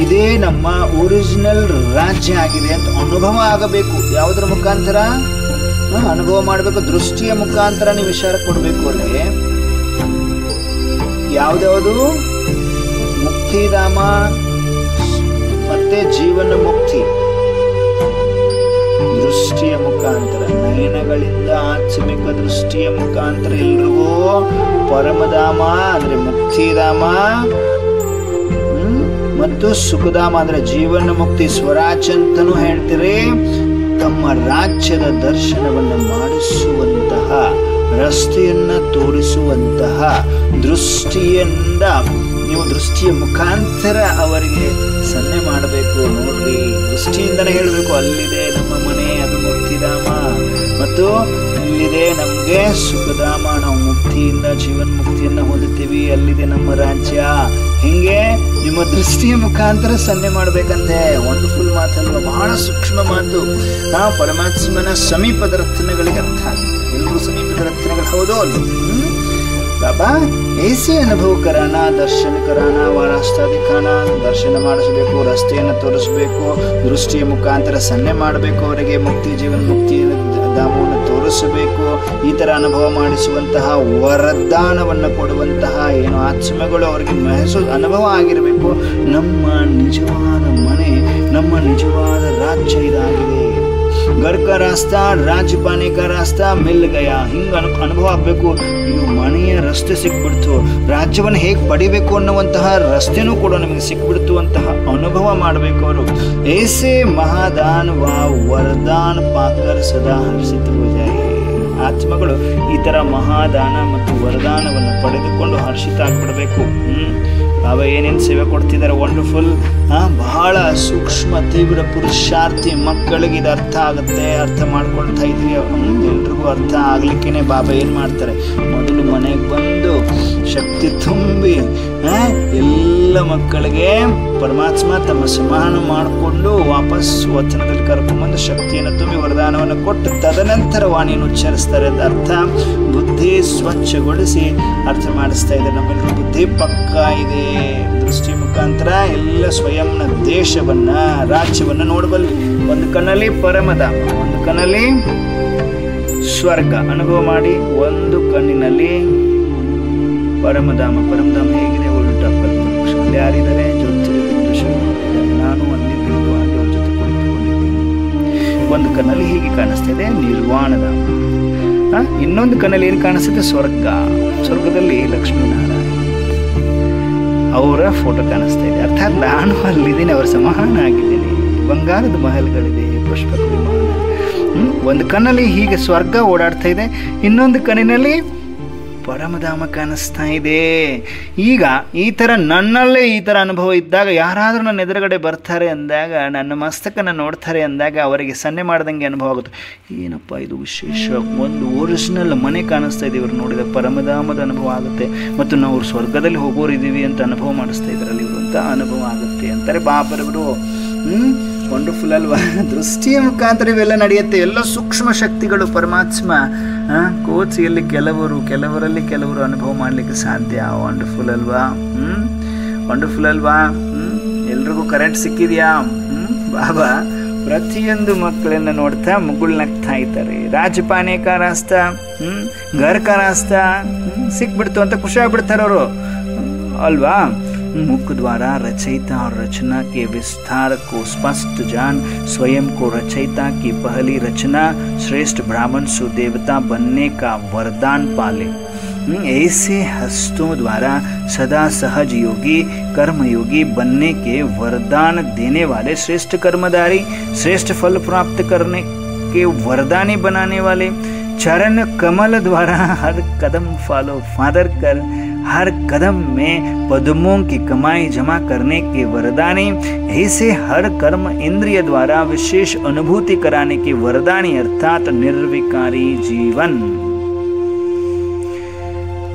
ಇದೇ ನಮ್ಮ ಒರಿಜಿನಲ್ ರಾಜ್ಯ ಆಗಿದೆ ಅಂತ ಅನುಭವ ಆಗಬೇಕು. ಯಾವುದರ ಮುಖಾಂತರ ಅನುಭವ ಮಾಡಬೇಕು? ದೃಷ್ಟಿಯ ಮುಖಾಂತರ ನೀವು ವಿಚಾರ ಕೊಡಬೇಕು. ಅವ್ರಿಗೆ ಯಾವ್ದಾವುದು? ಮುಕ್ತಿಧಾಮ ಮತ್ತೆ ಜೀವನ ಮುಕ್ತಿ. ದೃಷ್ಟಿಯ ಮುಖಾಂತರ, ನಯನಗಳಿಂದ ಆತ್ಮಿಕ ದೃಷ್ಟಿಯ ಮುಖಾಂತರ ಎಲ್ರಿಗೂ ಪರಮಧಾಮ ಅಂದ್ರೆ ಮುಕ್ತಿಧಾಮ ಮತ್ತು ಸುಖಧಾಮ ಅಂದ್ರೆ ಜೀವನ ಮುಕ್ತಿ, ಸ್ವರಾಜ್ ಅಂತನೂ ಹೇಳ್ತೀರಿ. ತಮ್ಮ ರಾಜ್ಯದ ದರ್ಶನವನ್ನು ಮಾಡಿಸುವಂತಹ, ರಸ್ತೆಯನ್ನ ತೋರಿಸುವಂತಹ ದೃಷ್ಟಿಯಿಂದ ನೀವು ದೃಷ್ಟಿಯ ಮುಖಾಂತರ ಅವರಿಗೆ ಸನ್ನೆ ಮಾಡಬೇಕು. ನೋಡ್ರಿ, ದೃಷ್ಟಿಯಿಂದನೇ ಹೇಳಬೇಕು, ಅಲ್ಲಿದೆ ನಮ್ಮ ಮನೆ, ಅದು ಮುಕ್ತಿಧಾಮ, ಮತ್ತು ಇಲ್ಲಿದೆ ನಮಗೆ ಸುಖಧಾಮ, ನಾವು ಮುಕ್ತಿಯಿಂದ ಜೀವನ ಮುಕ್ತಿಯನ್ನ ಹೊಂದುತ್ತೀವಿ, ಅಲ್ಲಿದೆ ನಮ್ಮ ರಾಜ್ಯ. ಹಿಂಗೆ ನಿಮ್ಮ ದೃಷ್ಟಿಯ ಮುಖಾಂತರ ಸನ್ನೆ ಮಾಡ್ಬೇಕಂತೆ. ವಂಡರ್ಫುಲ್ ಮಾತಲ್ವ? ಬಹಳ ಸೂಕ್ಷ್ಮ ಮಾತು. ನಾವು ಪರಮಾತ್ಮನ ಸಮೀಪದ ರತ್ನಗಳಿಗೆ ಅರ್ಥ ಆಗುತ್ತೆ. ಎಲ್ಲರೂ ಸಮೀಪದ ರತ್ನಗಳು ಹೌದೋ ಅಲ್ಲೋ? ಬಾಬಾ ऐसे अनुभव कराना, दर्शन कराना, ವ ರಾಸ್ತಾ ದಿಖಾನಾ, ದರ್ಶನ ಮಾಡಿಸಬೇಕು, ರಸ್ತೆಯನ್ನು ತೋರಿಸಬೇಕು, ದೃಷ್ಟಿಯ ಮುಖಾಂತರ ಸನ್ನೆ ಮಾಡಬೇಕು, ಅವರಿಗೆ ಮುಕ್ತಿ, ಜೀವನ ಮುಕ್ತಿ ಧಾಮವನ್ನು ತೋರಿಸಬೇಕು. ಈ ತರ ಅನುಭವ ಮಾಡಿಸುವಂತಹ ವರದಾನವನ್ನು ಕೊಡುವಂತಹ ಏನು ಆತ್ಮಗಳು ಅವರಿಗೆ ಅನುಭವ ಆಗಿರಬೇಕು. ನಮ್ಮ ನಿಜವಾದ ಮನೆ, ನಮ್ಮ ನಿಜವಾದ ರಾಜ್ಯ ಇದಾಗಿದೆ. घर का रास्ता, राज्य पाने का रास्ता मिल गया. ಹಿಂಗ ಅನುಭವ ಆಗಬೇಕು. ನೀವು ಮನೆಯ ರಸ್ತೆ ಸಿಕ್ಬಿಡ್ತು, ರಾಜ್ಯವನ್ನು ಹೇಗೆ ಪಡಿಬೇಕು ಅನ್ನುವಂತಹ ರಸ್ತೆನೂ ಕೂಡ ನಿಮಗೆ ಸಿಕ್ಬಿಡ್ತು ಅಂತಹ ಅನುಭವ ಮಾಡಬೇಕು ಅವರು. ऐसे महादान व वरदान पाकर सदा हर्षित हो जाए. ಆತ್ಮಗಳು ಈ ತರ ಮಹಾದಾನ ಮತ್ತು ವರದಾನವನ್ನು ಪಡೆದುಕೊಂಡು ಹರ್ಷಿತ ಆಗ್ಬಿಡ್ಬೇಕು. ಬಾಬಾ ಏನೇನು ಸೇವೆ ಕೊಡ್ತಿದ್ದಾರೆ, ವಂಡರ್ಫುಲ್. ಬಹಳ ಸೂಕ್ಷ್ಮ ತೀವ್ರ ಪುರುಷಾರ್ಥಿ ಮಕ್ಕಳಿಗೆ ಇದು ಅರ್ಥ ಆಗುತ್ತೆ. ಅರ್ಥ ಮಾಡ್ಕೊಳ್ತಾ ಇದ್ದೀವಿ. ಎಲ್ರಿಗೂ ಅರ್ಥ ಆಗ್ಲಿಕ್ಕೇನೆ ಬಾಬಾ ಏನು ಮಾಡ್ತಾರೆ, ಮೊದಲು ಮನೆಗೆ ಬಂದು ಶಕ್ತಿ ತುಂಬಿ ಎಲ್ಲ ಮಕ್ಕಳಿಗೆ ಪರಮಾತ್ಮ ತಮ್ಮ ಸಮಾನ ಮಾಡಿಕೊಂಡು ವಾಪಸ್ ವಚನದಲ್ಲಿ ಕರ್ಕೊಂಡ್ಬಂದು ಶಕ್ತಿಯನ್ನು ತುಂಬಿ ವರದಾನವನ್ನು ಕೊಟ್ಟು ತದನಂತರ ವಾಣಿಯನ್ನು ಉಚ್ಚರಿಸ್ತಾರೆ ಅಂತ ಅರ್ಥ. ಬುದ್ಧಿ ಸ್ವಚ್ಛಗೊಳಿಸಿ ಅರ್ಥ ಮಾಡಿಸ್ತಾ ಇದ್ದಾರೆ. ನಮ್ಮೆಲ್ಲರೂ ಬುದ್ಧಿ ಪಕ್ಕ ಇದೆ. ದೃಷ್ಟಿ ಮುಖಾಂತರ ಎಲ್ಲ ಸ್ವಯಂನ ದೇಶವನ್ನ, ರಾಜ್ಯವನ್ನ ನೋಡಬಲ್ವಿ. ಒಂದು ಕಣ್ಣಲ್ಲಿ ಪರಮಧಾಮ, ಒಂದು ಕಣ್ಣಲ್ಲಿ ಸ್ವರ್ಗ ಅನುಭವ ಮಾಡಿ, ಒಂದು ಕಣ್ಣಿನಲ್ಲಿ ಪರಮಧಾಮ. ಪರಮಧಾಮ ಹೇಗಿದೆ? ಉಲ್ಟಾ ಕಲ್ಪವೃಕ್ಷ. ಅಲ್ಲಿ ಯಾರಿದ್ದಾರೆ? ನಾನು ಅಲ್ಲಿ ಬಿಂದುವಾಗಿ ಅವ್ರ ಜೊತೆ ಕುಳಿತುಕೊಂಡಿದ್ದೀನಿ. ಒಂದು ಕಣ್ಣಲ್ಲಿ ಹೀಗೆ ಕಾಣಿಸ್ತಾ ಇದೆ ನಿರ್ವಾಣಧಾಮ. ಇನ್ನೊಂದು ಕಣ್ಣಲ್ಲಿ ಏನು ಕಾಣಿಸ್ತಿದೆ? ಸ್ವರ್ಗ. ಸ್ವರ್ಗದಲ್ಲಿ ಲಕ್ಷ್ಮೀನಾರಾಯಣ ಅವರ ಫೋಟೋ ಕಾಣಿಸ್ತಾ ಇದೆ. ಅರ್ಥಾತ್ ನಾನು ಅಲ್ಲಿದ್ದೀನಿ, ಅವರ ಸಮಾನ ಆಗಿದ್ದೀನಿ. ಬಂಗಾರದ ಮಹಲ್ಗಳಿದೆ, ಪುಷ್ಪಕ ವಿಮಾನ. ಒಂದು ಕಣ್ಣಲ್ಲಿ ಹೀಗೆ ಸ್ವರ್ಗ ಓಡಾಡ್ತಾ ಇದೆ, ಇನ್ನೊಂದು ಕಣ್ಣಿನಲ್ಲಿ ಪರಮಧಾಮ ಕಾಣಿಸ್ತಾ ಇದೆ. ಈಗ ಈ ಥರ ನನ್ನಲ್ಲೇ ಈ ಥರ ಅನುಭವ ಇದ್ದಾಗ, ಯಾರಾದರೂ ನನ್ನ ಎದುರುಗಡೆ ಬರ್ತಾರೆ ಅಂದಾಗ, ನನ್ನ ಮಸ್ತಕನ ನೋಡ್ತಾರೆ ಅಂದಾಗ ಅವರಿಗೆ ಸನ್ನೆ ಮಾಡ್ದಂಗೆ ಅನುಭವ ಆಗುತ್ತೆ. ಏನಪ್ಪ ಇದು ವಿಶೇಷ, ಒಂದು ಒರಿಜಿನಲ್ ಮನೆ ಕಾಣಿಸ್ತಾ ಇದೆ, ಇವರು ನೋಡಿದ ಪರಮಧಾಮದ ಅನುಭವ ಆಗುತ್ತೆ. ಮತ್ತು ನಾವು ಸ್ವರ್ಗದಲ್ಲಿ ಹೋಗೋರಿದ್ದೀವಿ ಅಂತ ಅನುಭವ ಮಾಡಿಸ್ತಾ ಇದ್ರಲ್ಲಿ ಇವರು ಅಂತ ಅನುಭವ ಆಗುತ್ತೆ ಅಂತಾರೆ ಬಾಬರವರು. ವಂಡರ್ಫುಲ್ ಅಲ್ವಾ? ದೃಷ್ಟಿಯ ಮುಖಾಂತರ ಇವೆಲ್ಲ ನಡೆಯುತ್ತೆ. ಎಲ್ಲ ಸೂಕ್ಷ್ಮ ಶಕ್ತಿಗಳು ಪರಮಾತ್ಮ ಕೋಚಿಯಲ್ಲಿ ಕೆಲವರಲ್ಲಿ ಕೆಲವರು ಅನುಭವ ಮಾಡಲಿಕ್ಕೆ ಸಾಧ್ಯ. ವಂಡರ್ಫುಲ್ ಅಲ್ವಾ? ವಂಡರ್ಫುಲ್ ಅಲ್ವಾ? ಎಲ್ರಿಗೂ ಕರೆಂಟ್ ಸಿಕ್ಕಿದ್ಯಾ? ಬಾಬಾ ಪ್ರತಿಯೊಂದು ಮಕ್ಕಳನ್ನ ನೋಡ್ತಾ ಮುಗುಳ್ನಗ್ತಾ ಇದ್ದಾರೆ. ರಾಜಪಾನೆ ಕಾ ರಾಸ್ತಾ, ಘರ್ ಕಾ ರಾಸ್ತಾ ಸಿಕ್ಬಿಡ್ತು ಅಂತ ಖುಷಿ ಆಗ್ಬಿಡ್ತಾರೆ ಅವರು. अल्वा। मुख द्वारा रचयिता और रचना के विस्तार को स्पष्ट जान स्वयं को रचयिता की पहली रचना श्रेष्ठ ब्राह्मण सुदेवता बनने का वरदान पाले। ऐसे हस्तों द्वारा सदा सहज योगी कर्मयोगी बनने के वरदान देने वाले श्रेष्ठ कर्मधारी, श्रेष्ठ फल प्राप्त करने के वरदानी बनाने वाले, चरण कमल द्वारा हर कदम फॉलो फादर कर हर कदम में पद्मों की कमाई जमा करने के वरदानी, ऐसे हर कर्म इंद्रिय द्वारा विशेष अनुभूति कराने के वरदानी अर्थात निर्विकारी जीवन।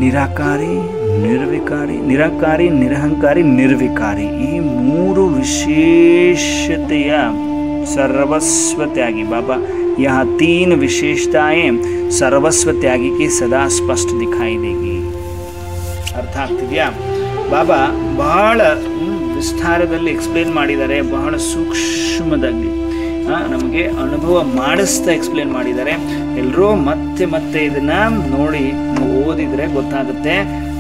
ನಿರಾಕಾರಿ ನಿರ್ವಿಕಾರಿ, ನಿರಾಕಾರಿ ನಿರಹಂಕಾರಿ ನಿರ್ವಿಕಾರಿ, ಈ ಮೂರು ವಿಶೇಷತೆಯ सर्वस्व त्यागी। बाबा यहाँ 3 विशेषताएं सर्वस्व त्यागी की सदा स्पष्ट दिखाई देगी। ಅರ್ಥ ಆಗ್ತಿದೆಯಾ? ಬಾಬಾ ಬಹಳ ವಿಸ್ತಾರದಲ್ಲಿ ಎಕ್ಸ್ಪ್ಲೇನ್ ಮಾಡಿದ್ದಾರೆ, ಬಹಳ ಸೂಕ್ಷ್ಮದಲ್ಲಿ ನಮಗೆ ಅನುಭವ ಮಾಡಿಸ್ತಾ ಎಕ್ಸ್ಪ್ಲೇನ್ ಮಾಡಿದ್ದಾರೆ. ಎಲ್ಲರೂ ಮತ್ತೆ ಮತ್ತೆ ಇದನ್ನ ನೋಡಿ ಓದಿದ್ರೆ ಗೊತ್ತಾಗುತ್ತೆ,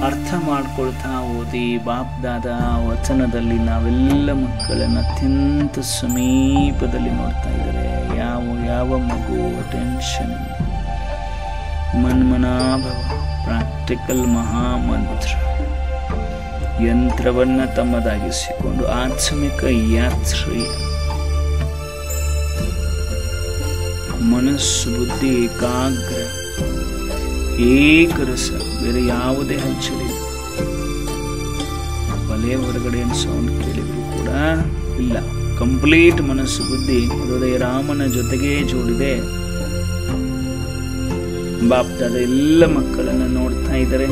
ಅರ್ಥ ಮಾಡ್ಕೊಳ್ತಾ ಓದಿ. ಬಾಪ್ ದಾದಾ ವಚನದಲ್ಲಿ ನಾವೆಲ್ಲ ಮಕ್ಕಳನ್ನು ಅತ್ಯಂತ ಸಮೀಪದಲ್ಲಿ ನೋಡ್ತಾ ಇದ್ದಾರೆ. ಯಾವ ಮಗು ಟೆನ್ಷನ್, ಮನ್ಮನಾಭವ, ಪ್ರಾಕ್ಟಿಕಲ್ ಮಹಾಮಂತ್ರ ಯಂತ್ರವನ್ನು ತಮ್ಮದಾಗಿಸಿಕೊಂಡು ಆತ್ಮಿಕ ಯಾತ್ರೆಯ ಮನಸ್ಸು ಬುದ್ಧಿ ಏಕಾಗ್ರ ಏಕರಸ, ಬೇರೆ ಯಾವುದೇ ಹಂಚಲಿಲ್ಲ. ಭಲೇ ಹೊರಗಡೆ ಸೌಂಡ್ ಕೇಳಿದ್ರು ಕೂಡ ಇಲ್ಲ, ಕಂಪ್ಲೀಟ್ ಮನಸ್ಸು ಬುದ್ಧಿ ಹೃದಯ ರಾಮನ ಜೊತೆಗೆ ಜೋಡಿದೆ. ಬಾಪ್ದಾದ ಎಲ್ಲ ಮಕ್ಕಳನ್ನ ನೋಡ್ತಾ ಇದ್ದಾರೆ.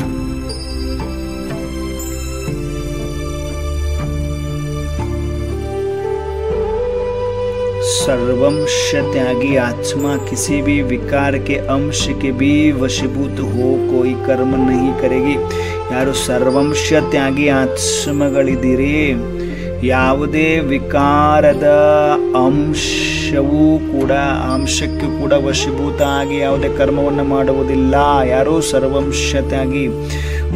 सर्वंश त्यागी आत्मा किसी भी विकार के अंश के भी वशीभूत हो कोई कर्म नहीं करेगी. ಯಾರು ಸರ್ವಂಶ ತ್ಯಾಗಿ ಆತ್ಮಗಳಿದ್ದೀರಿ, ಯಾವುದೇ ವಿಕಾರದ ಅಂಶವೂ ಕೂಡ ಅಂಶಕ್ಕೂ ಕೂಡ ವಶೀಭೂತ ಆಗಿ ಯಾವುದೇ ಕರ್ಮವನ್ನು ಮಾಡುವುದಿಲ್ಲ. ಯಾರು ಸರ್ವಂಶ ತ್ಯಾಗಿ.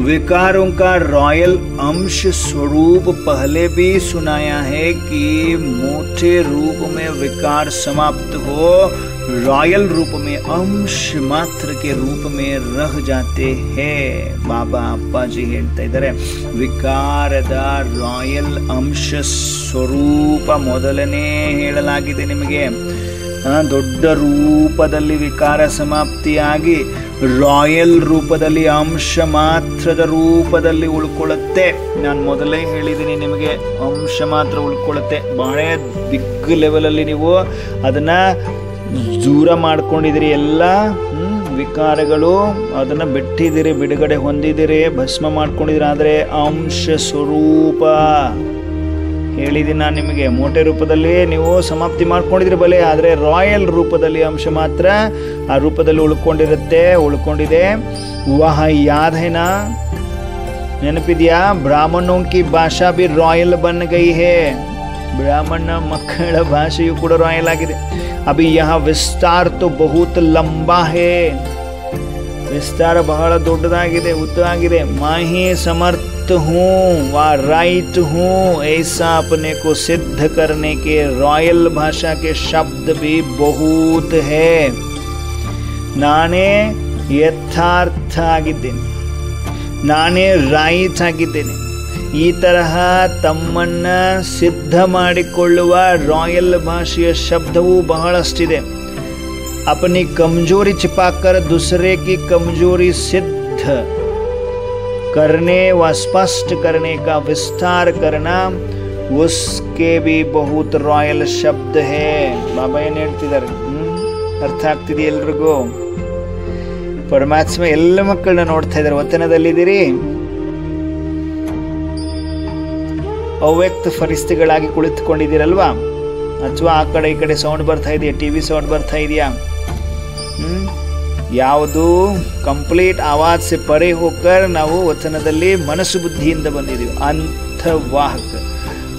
विकारों का रॉयल अंश स्वरूप पहले भी सुनाया है कि मोटे रूप में विकार समाप्त हो, रॉयल रूप में अंश मात्र के रूप में रह जाते हैं. बाबा अप्पा जी ಹೇಳ್ತಾ ಇದ್ದಾರೆ, ವಿಕಾರದ ರಾಯಲ್ ಅಂಶ ಸ್ವರೂಪ ಮೊದಲನೇ ಹೇಳಲಾಗಿದೆ ನಿಮಗೆ. ದೊಡ್ಡ ರೂಪದಲ್ಲಿ ವಿಕಾರ ಸಮಾಪ್ತಿಯಾಗಿ ರಾಯಲ್ ರೂಪದಲ್ಲಿ ಅಂಶ ಮಾತ್ರದ ರೂಪದಲ್ಲಿ ಉಳ್ಕೊಳ್ಳುತ್ತೆ. ನಾನು ಮೊದಲೇ ಹೇಳಿದ್ದೀನಿ ನಿಮಗೆ, ಅಂಶ ಮಾತ್ರ ಉಳ್ಕೊಳ್ಳುತ್ತೆ. ಬಹಳ ಬಿಗ್ ಲೆವೆಲಲ್ಲಿ ನೀವು ಅದನ್ನ ದೂರ ಮಾಡ್ಕೊಂಡಿದ್ದೀರಿ, ಎಲ್ಲ ವಿಕಾರಗಳು ಅದನ್ನು ಬಿಟ್ಟಿದ್ದೀರಿ, ಬಿಡುಗಡೆ ಹೊಂದಿದ್ದೀರಿ, ಭಸ್ಮ ಮಾಡ್ಕೊಂಡಿದ್ದೀರಿ. ಆದರೆ ಅಂಶ ಸ್ವರೂಪ ಹೇಳಿದ್ದೀನಿ ನಾನು ನಿಮಗೆ, ಮೋಟೆ ರೂಪದಲ್ಲಿ ನೀವು ಸಮಾಪ್ತಿ ಮಾಡ್ಕೊಂಡಿದ್ರಿ ಬಲೆ, ಆದರೆ ರಾಯಲ್ ರೂಪದಲ್ಲಿ ಅಂಶ ಮಾತ್ರ ಆ ರೂಪದಲ್ಲಿ ಉಳ್ಕೊಂಡಿದೆ. ವಹ ಯಾದ್ ಹೈನಾ, ನೆನಪಿದೆಯಾ? ಬ್ರಾಹ್ಮಣೋं की ಭಾಷಾ भी ರಾಯಲ್ ಬನ್ ಗई है. ಬ್ರಾಹ್ಮಣ ಮಕ್ಕಳ ಭಾಷೆಯು ಕೂಡ ರಾಯಲ್ ಆಗಿದೆ. ಅಭಿ ಯಹ ವಿಸ್ತಾರ ತೋ ಬಹುತ್ ಲಂಬಾ ಹೇ, ವಿಸ್ತಾರ ಬಹಳ ದೊಡ್ಡದಾಗಿದೆ, ಉದ್ದವಾಗಿದೆ. ಮಾಹಿ ಸಮರ್ಥ हूँ व राइट हूँ ऐसा अपने को सिद्ध करने के रॉयल भाषा के शब्द भी बहुत है. ನಾನೇ ಯಥಾರ್ಥ ಆಗಿದ್ದೇನೆ, ನಾನೇ ರೈಟ್ ಆಗಿದ್ದೇನೆ, ಈ ತರಹ ತಮ್ಮನ್ನ ಸಿದ್ಧ ಮಾಡಿಕೊಳ್ಳುವ ರಾಯಲ್ ಭಾಷೆಯ ಶಬ್ದವು ಬಹಳಷ್ಟಿದೆ. अपनी कमजोरी छिपाकर दूसरे की कमजोरी सिद्ध करने व स्पष्ट करने का विस्तार करना, उसके भी बहुत रॉयल शब्द है. बाबा ಏನು ಹೇಳ್ತಿದ್ದಾರೆ? ಅರ್ಥ ಆಗ್ತಿದೆ ಎಲ್ರಿಗೂ? ಪರಮಾತ್ಮ ಎಲ್ಲ ಮಕ್ಕಳನ್ನ ನೋಡ್ತಾ ಇದ್ದಾರೆ. ವತನದಲ್ಲಿದ್ದೀರಿ, ಅವ್ಯಕ್ತ ಫರಿಸ್ತಿಗಳಾಗಿ ಕುಳಿತುಕೊಂಡಿದ್ದೀರಲ್ವಾ? ಅಥವಾ ಆ ಕಡೆ ಈ ಕಡೆ ಸೌಂಡ್ ಬರ್ತಾ ಇದೆಯಾ? ಟಿವಿ ಸೌಂಡ್ ಬರ್ತಾ ಇದೆಯಾ? ಯಾವುದು ಕಂಪ್ಲೀಟ್ ಆವಾಜ್ ಸೆ ಪರೆ ಹೋಕರ್ ನಾವು ವಚನದಲ್ಲಿ ಮನಸ್ಸು ಬುದ್ಧಿಯಿಂದ ಬಂದಿದ್ದೀವಿ. ಅಂತರ್ವಾಹಕ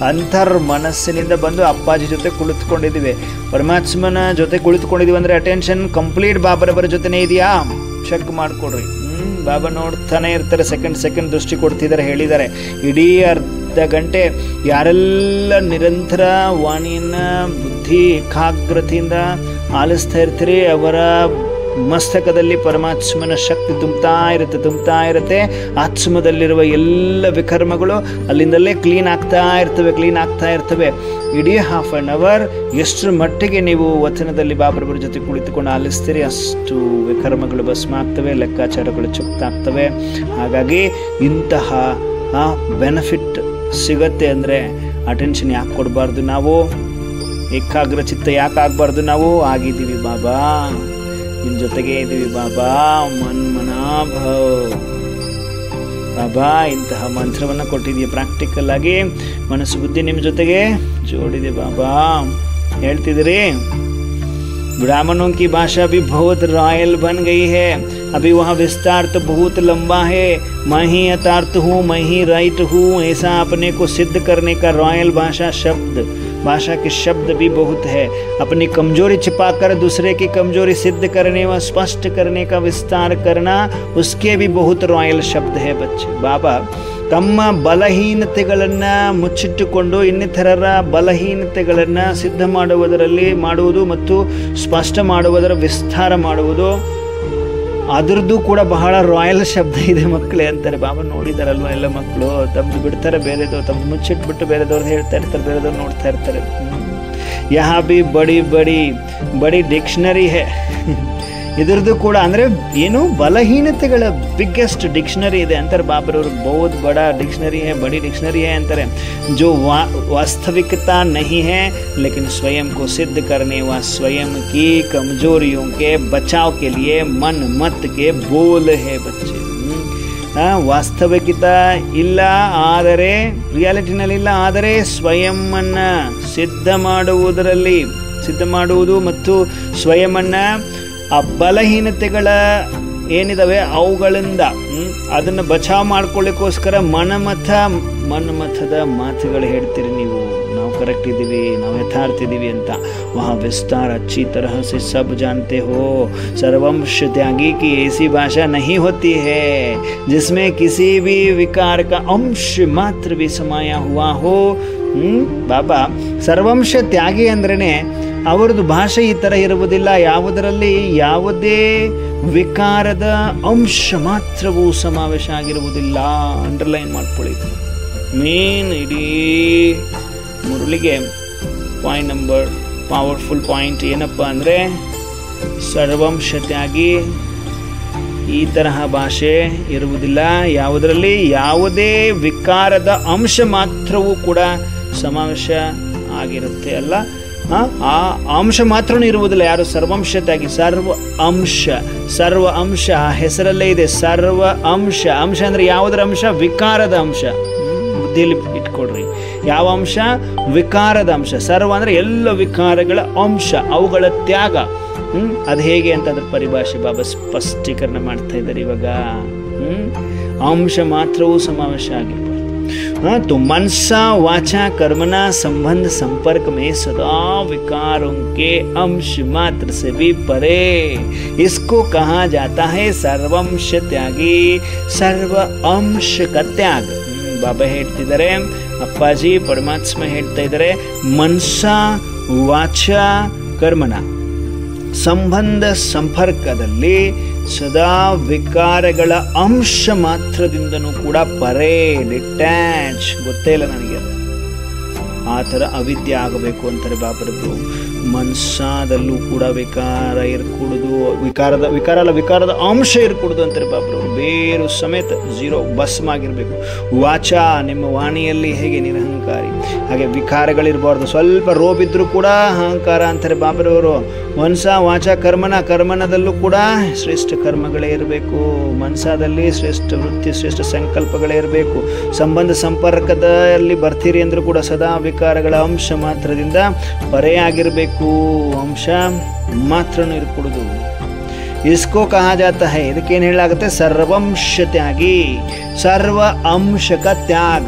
ಅಂತರ್ ಮನಸ್ಸಿನಿಂದ ಬಂದು ಅಪ್ಪಾಜಿ ಜೊತೆ ಕುಳಿತುಕೊಂಡಿದ್ದೀವಿ, ಪರಮಾತ್ಮನ ಜೊತೆ ಕುಳಿತುಕೊಂಡಿದ್ದೀವಿ. ಅಂದರೆ ಅಟೆನ್ಷನ್ ಕಂಪ್ಲೀಟ್ ಬಾಬರವರ ಜೊತೆನೇ ಇದೆಯಾ? ಚೆಕ್ ಮಾಡಿಕೊಡ್ರಿ. ಬಾಬಾ ನೋಡ್ತಾನೆ ಇರ್ತಾರೆ, ಸೆಕೆಂಡ್ ದೃಷ್ಟಿ ಕೊಡ್ತಿದ್ದಾರೆ. ಹೇಳಿದ್ದಾರೆ ಇಡೀ ಅರ್ಧ ಗಂಟೆ ಯಾರೆಲ್ಲ ನಿರಂತರ ವಾಣಿಯನ್ನ ಬುದ್ಧಿ ಏಕಾಗ್ರತೆಯಿಂದ ಆಲಿಸ್ತಾ ಇರ್ತೀರಿ, ಅವರ ಮಸ್ತಕದಲ್ಲಿ ಪರಮಾತ್ಮನ ಶಕ್ತಿ ತುಂಬ್ತಾ ಇರುತ್ತೆ. ಆತ್ಮದಲ್ಲಿರುವ ಎಲ್ಲ ವಿಕರ್ಮಗಳು ಅಲ್ಲಿಂದಲೇ ಕ್ಲೀನ್ ಆಗ್ತಾ ಇರ್ತವೆ. ಇಡೀ ಹಾಫ್ ಆನ್ ಅವರ್ ಎಷ್ಟರ ಮಟ್ಟಿಗೆ ನೀವು ವಚನದಲ್ಲಿ ಬಾಬರವರ ಜೊತೆ ಕುಳಿತುಕೊಂಡು ಆಲಿಸ್ತೀರಿ, ಅಷ್ಟು ವಿಕರ್ಮಗಳು ಭಸ್ಮ ಆಗ್ತವೆ, ಲೆಕ್ಕಾಚಾರಗಳು ಚುಕ್ತಾಗ್ತವೆ. ಹಾಗಾಗಿ ಇಂತಹ ಬೆನಿಫಿಟ್ ಸಿಗತ್ತೆ ಅಂದರೆ ಅಟೆನ್ಷನ್ ಯಾಕೆ ಕೊಡಬಾರ್ದು ನಾವು? ಏಕಾಗ್ರ ಚಿತ್ತ ಯಾಕೆ ಆಗಬಾರ್ದು ನಾವು? ಆಗಿದ್ದೀವಿ ಬಾಬಾ, ನಿನ್ನ ಜೊತೆಗೆ ಇದ್ದೀವಿ ಬಾಬಾ, ಮನ್ಮನಾಭವ್ ಬಾಬಾ. ಇಂತಹ ಮಂತ್ರವನ್ನು ಕೊಟ್ಟಿದೆಯಾ ಪ್ರಾಕ್ಟಿಕಲ್ ಆಗಿ, ಮನಸ್ಸು ಬುದ್ಧಿ ನಿಮ್ಮ ಜೊತೆಗೆ ಜೋಡಿದೆ ಬಾಬಾ. ಹೇಳ್ತಿದ್ದೀರಿ ब्राह्मणों की भाषा भी बहुत रॉयल बन गई है, अभी वहाँ विस्तार तो बहुत लंबा है, मैं ही यथार्थ हूँ, मैं ही राइट हूँ, ऐसा अपने को सिद्ध करने का रॉयल भाषा के शब्द भी बहुत है. अपनी कमजोरी छिपाकर दूसरे की कमजोरी सिद्ध करने व स्पष्ट करने का विस्तार करना, उसके भी बहुत रॉयल शब्द है बच्चे. बाबा ತಮ್ಮ ಬಲಹೀನತೆಗಳನ್ನು ಮುಚ್ಚಿಟ್ಟುಕೊಂಡು ಇನ್ನಿತರರ ಬಲಹೀನತೆಗಳನ್ನು ಸಿದ್ಧ ಮಾಡುವುದು ಮತ್ತು ಸ್ಪಷ್ಟ ಮಾಡುವುದರ ವಿಸ್ತಾರ ಮಾಡುವುದು, ಅದರದ್ದು ಕೂಡ ಬಹಳ ರಾಯಲ್ ಶಬ್ದ ಇದೆ ಮಕ್ಕಳೇ ಅಂತಾರೆ. ಬಾಬಾ ನೋಡಿದಾರಲ್ವ ಎಲ್ಲ ಮಕ್ಕಳು, ತಮ್ಮದು ಬಿಡ್ತಾರೆ ಬೇರೆದವ್ರು, ತಮ್ಮದು ಮುಚ್ಚಿಟ್ಬಿಟ್ಟು ಬೇರೆದವ್ರದ್ದು ಹೇಳ್ತಾ ಇರ್ತಾರೆ, ಬೇರೆದವ್ರು ನೋಡ್ತಾ ಇರ್ತಾರೆ. ಯಹಾ ಬಿ ಬಡಿ ಡಿಕ್ಷನರಿ ಹೇ. ಇದರದ್ದು ಕೂಡ ಅಂದರೆ ಏನು, ಬಲಹೀನತೆಗಳ ಬಿಗ್ಗೆಸ್ಟ್ ಡಿಕ್ಷನರಿ ಇದೆ ಅಂತಾರೆ ಬಾಬರವರು. ಬಹುತ್ ಬಡಾ ಡಿಕ್ಷನರಿ ಹೇ, ಬಡಿ ಡಿಕ್ಷನರಿ ಹೇ ಅಂತಾರೆ. जो वास्तविकता नहीं है लेकिन स्वयं को सिद्ध करने व स्वयं की कमजोरियों के बचाव के लिए मन मत के बोल है बच्चे. ವಾಸ್ತವಿಕತೆ ಇಲ್ಲ ಆದರೆ, ರಿಯಾಲಿಟಿನಲ್ಲಿ ಇಲ್ಲ ಆದರೆ ಸ್ವಯಂವನ್ನು ಸಿದ್ಧ ಮಾಡುವುದು ಮತ್ತು ಸ್ವಯಂವನ್ನು ಆ ಬಲಹೀನತೆಗಳ ಏನಿದಾವೆ ಅವುಗಳಿಂದ ಅದನ್ನು ಬಚಾವ್ ಮಾಡ್ಕೊಳ್ಳಿಕ್ಕೋಸ್ಕರ ಮನಮಥದ ಮಾತುಗಳು ಹೇಳ್ತೀರಿ ನೀವು. ನಾವು ಕರೆಕ್ಟ್ ಇದ್ದೀವಿ, ನಾವು ಯಥಾರ್ಥ ಇದ್ದೀವಿ ಅಂತ. ವहाँ विस्तार अच्छी तरह से सब जानते हो. सर्वंश त्यागी की ऐसी भाषा नहीं होती है जिसमें किसी भी विकार का अंश मात्र भी समाया हुआ हो. ಬಾಬಾ ಸರ್ವಂಶ ತ್ಯಾಗಿ ಅಂದ್ರೇ ಅವರದ್ದು ಭಾಷೆ ಈ ಥರ ಇರುವುದಿಲ್ಲ, ಯಾವುದರಲ್ಲಿ ಯಾವುದೇ ವಿಕಾರದ ಅಂಶ ಮಾತ್ರವೂ ಸಮಾವೇಶ ಆಗಿರುವುದಿಲ್ಲ. ಅಂಡರ್ಲೈನ್ ಮಾಡ್ಕೊಳ್ಳಿ. ಮೇನ್ ಇಡೀ ಮುರಳಿಗೆ ಪಾಯಿಂಟ್ ನಂಬರ್, ಪವರ್ಫುಲ್ ಪಾಯಿಂಟ್ ಏನಪ್ಪ ಅಂದರೆ, ಸರ್ವಂಶ ತ್ಯಾಗಿ ಈ ತರಹ ಭಾಷೆ ಇರುವುದಿಲ್ಲ, ಯಾವುದರಲ್ಲಿ ಯಾವುದೇ ವಿಕಾರದ ಅಂಶ ಮಾತ್ರವೂ ಕೂಡ ಸಮಾವೇಶ ಆಗಿರುತ್ತೆ ಅಲ್ಲ, ಆ ಅಂಶ ಮಾತ್ರನೂ ಇರುವುದಿಲ್ಲ. ಯಾರು ಸರ್ವಂಶತೆಯಾಗಿ ಸರ್ವ ಅಂಶ ಹೆಸರಲ್ಲೇ ಇದೆ. ಸರ್ವ ಅಂಶ ಅಂದರೆ ಯಾವುದರ ಅಂಶ? ವಿಕಾರದ ಅಂಶ. ಬುದ್ಧಿಯಲ್ಲಿ ಇಟ್ಕೊಡ್ರಿ, ಯಾವ ಅಂಶ? ವಿಕಾರದ ಅಂಶ. ಸರ್ವ ಅಂದರೆ ಎಲ್ಲ ವಿಕಾರಗಳ ಅಂಶ, ಅವುಗಳ ತ್ಯಾಗ. ಅದು ಹೇಗೆ ಅಂತ ಅದ್ರ ಪರಿಭಾಷೆ ಬಾಬಾ ಸ್ಪಷ್ಟೀಕರಣ ಮಾಡ್ತಾ ಇದ್ದಾರೆ ಇವಾಗ. ಅಂಶ ಮಾತ್ರವೂ ಸಮಾವೇಶ ಆಗಿರ್ಬಾರ್ದು. तो मनसा वाचा कर्मना संबंध संपर्क में सदा विकारों के अंश मात्र से भी परे, इसको कहा जाता है सर्वंश त्यागी, सर्व अंश का त्याग. ಬಾಬಾ ಹೇಳ್ತಿದ್ದಾರೆ, ಅಪ್ಪಾಜಿ ಪರಮಾತ್ಮ ಹೇಳ್ತಾ ಇದ್ದಾರೆ, ಮನಸಾ ವಾಚಾ ಕರ್ಮನ ಸಂಬಂಧ ಸಂಪರ್ಕದಲ್ಲಿ ಸದಾ ವಿಕಾರಗಳ ಅಂಶ ಮಾತ್ರದಿಂದನೂ ಕೂಡ ಪರೇ, ಡಿಟ್ಯಾಚ್, ಗೊತ್ತೇ ಇಲ್ಲ ನನಗೆ, ಆ ಥರ ಅವಿದ್ಯೆ ಆಗಬೇಕು ಅಂತಾರೆ ಬಾಬರದ್ದು. ಮನಸ್ಸಾದಲ್ಲೂ ಕೂಡ ವಿಕಾರ ಇರ್ಕೂಡುದು, ವಿಕಾರದ ಅಂಶ ಇರ್ಕೂಡುದು ಅಂತಾರೆ ಬಾಬರವರು. ಬೇರು ಸಮೇತ ಝೀರೋ, ಭಸ್ಮ ಆಗಿರಬೇಕು. ವಾಚಾ, ನಿಮ್ಮ ವಾಣಿಯಲ್ಲಿ ಹೇಗೆ ನಿರಹಂಕಾರಿ, ಹಾಗೆ ವಿಕಾರಗಳಿರಬಾರ್ದು. ಸ್ವಲ್ಪ ರೋಬಿದ್ರೂ ಕೂಡ ಅಹಂಕಾರ ಅಂತಾರೆ ಬಾಬರವರು. ಮನಸಾ ವಾಚಾ ಕರ್ಮನದಲ್ಲೂ ಕೂಡ ಶ್ರೇಷ್ಠ ಕರ್ಮಗಳೇ ಇರಬೇಕು. ಮನಸಾದಲ್ಲಿ ಶ್ರೇಷ್ಠ ವೃತ್ತಿ, ಶ್ರೇಷ್ಠ ಸಂಕಲ್ಪಗಳೇ ಇರಬೇಕು. ಸಂಬಂಧ ಸಂಪರ್ಕದಲ್ಲಿ ಬರ್ತೀರಿ ಅಂದರೂ ಕೂಡ ಸದಾ ವಿಕಾರಗಳ ಅಂಶ ಮಾತ್ರದಿಂದ ಪರೇ ಆಗಿರಬೇಕು. ಅಂಶ ಮಾತ್ರನೂ ಇರ್ಕೊಡುದು. ಇಸ್ಕೋ ಕಹಾ ಜಾತಾ ಹೈ, ಇದಕ್ಕೇನು ಹೇಳಾಗುತ್ತೆ? ಸರ್ವಂಶ ತ್ಯಾಗಿ. ಸರ್ವ ಅಂಶಕ ತ್ಯಾಗ,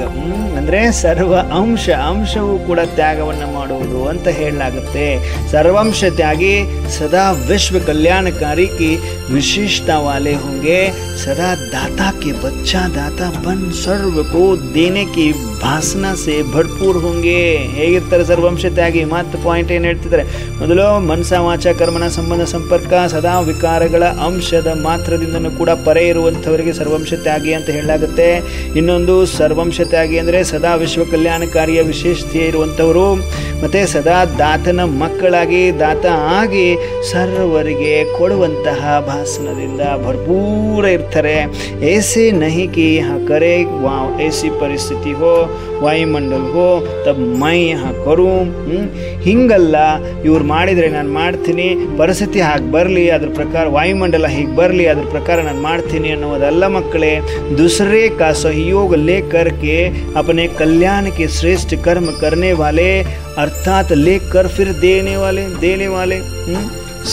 ಅಂದರೆ ಸರ್ವ ಅಂಶವೂ ಕೂಡ ತ್ಯಾಗವನ್ನು ಮಾಡುವುದು ಅಂತ ಹೇಳಲಾಗುತ್ತೆ. ಸರ್ವಂಶ ತ್ಯಾಗಿ ಸದಾ ವಿಶ್ವ ಕಲ್ಯಾಣಕಾರಿ की विशेषता वाले होंगे, सदा दाता के बच्चा दाता बन सर्व को देने की भासना से भरपूर होंगे. ಹೇಗಿರ್ತಾರೆ ಸರ್ವಂಶ ತ್ಯಾಗಿ? ಮತ್ತು ಪಾಯಿಂಟ್ ಏನು ಹೇಳ್ತಿದ್ದಾರೆ? ಮೊದಲು ಮನಸ ವಾಚ ಕರ್ಮನ ಸಂಬಂಧ ಸಂಪರ್ಕ ಸದಾ ವಿಕಾರಗಳ ಅಂಶದ ಮಾತ್ರದಿಂದನೂ ಕೂಡ ಪರೆ ಇರುವಂಥವರಿಗೆ ಸರ್ವಂಶ ತ್ಯಾಗಿ ಅಂತ ಹೇಳಲಾಗುತ್ತೆ. ಇನ್ನೊಂದು ಸರ್ವಂಶ ತ್ಯಾಗಿ ಅಂದರೆ ಸದಾ ವಿಶ್ವ ಕಲ್ಯಾಣಕಾರಿಯ ವಿಶೇಷತೆ ಇರುವಂಥವರು, ಮತ್ತು ಸದಾ ದಾತನ ಮಕ್ಕಳಾಗಿ ದಾತ ಆಗಿ ಸರ್ವರಿಗೆ ಕೊಡುವಂತಹ ಭಾಸನದಿಂದ ಭರ್ಪೂರ ಇರ್ತಾರೆ. ऐसे नहीं कि यहाँ करे ऐसी परिस्थिति हो ವಾಯುಮಂಡಲ ಹೋ ತಬ್ ಮೈ यहाँ ಕರೂ, ಹಿಂಗಲ್ಲ ಇವ್ರು ಮಾಡಿದರೆ ನಾನು ಮಾಡ್ತೀನಿ, ಪರಿಸ್ಥಿತಿ ಹಾಗೆ ಬರಲಿ ಅದ್ರ ಪ್ರಕಾರ, ವಾಯುಮಂಡಲ ಹೀಗೆ ಬರಲಿ ಅದ್ರ ಪ್ರಕಾರ ನಾನು ಮಾಡ್ತೀನಿ ಅನ್ನೋದಲ್ಲ ಮಕ್ಕಳೇ. दूसरे का सहयोग लेकर के अपने कल्याण के श्रेष्ठ कर्म करने वाले, अर्थात लेकर फिर देने वाले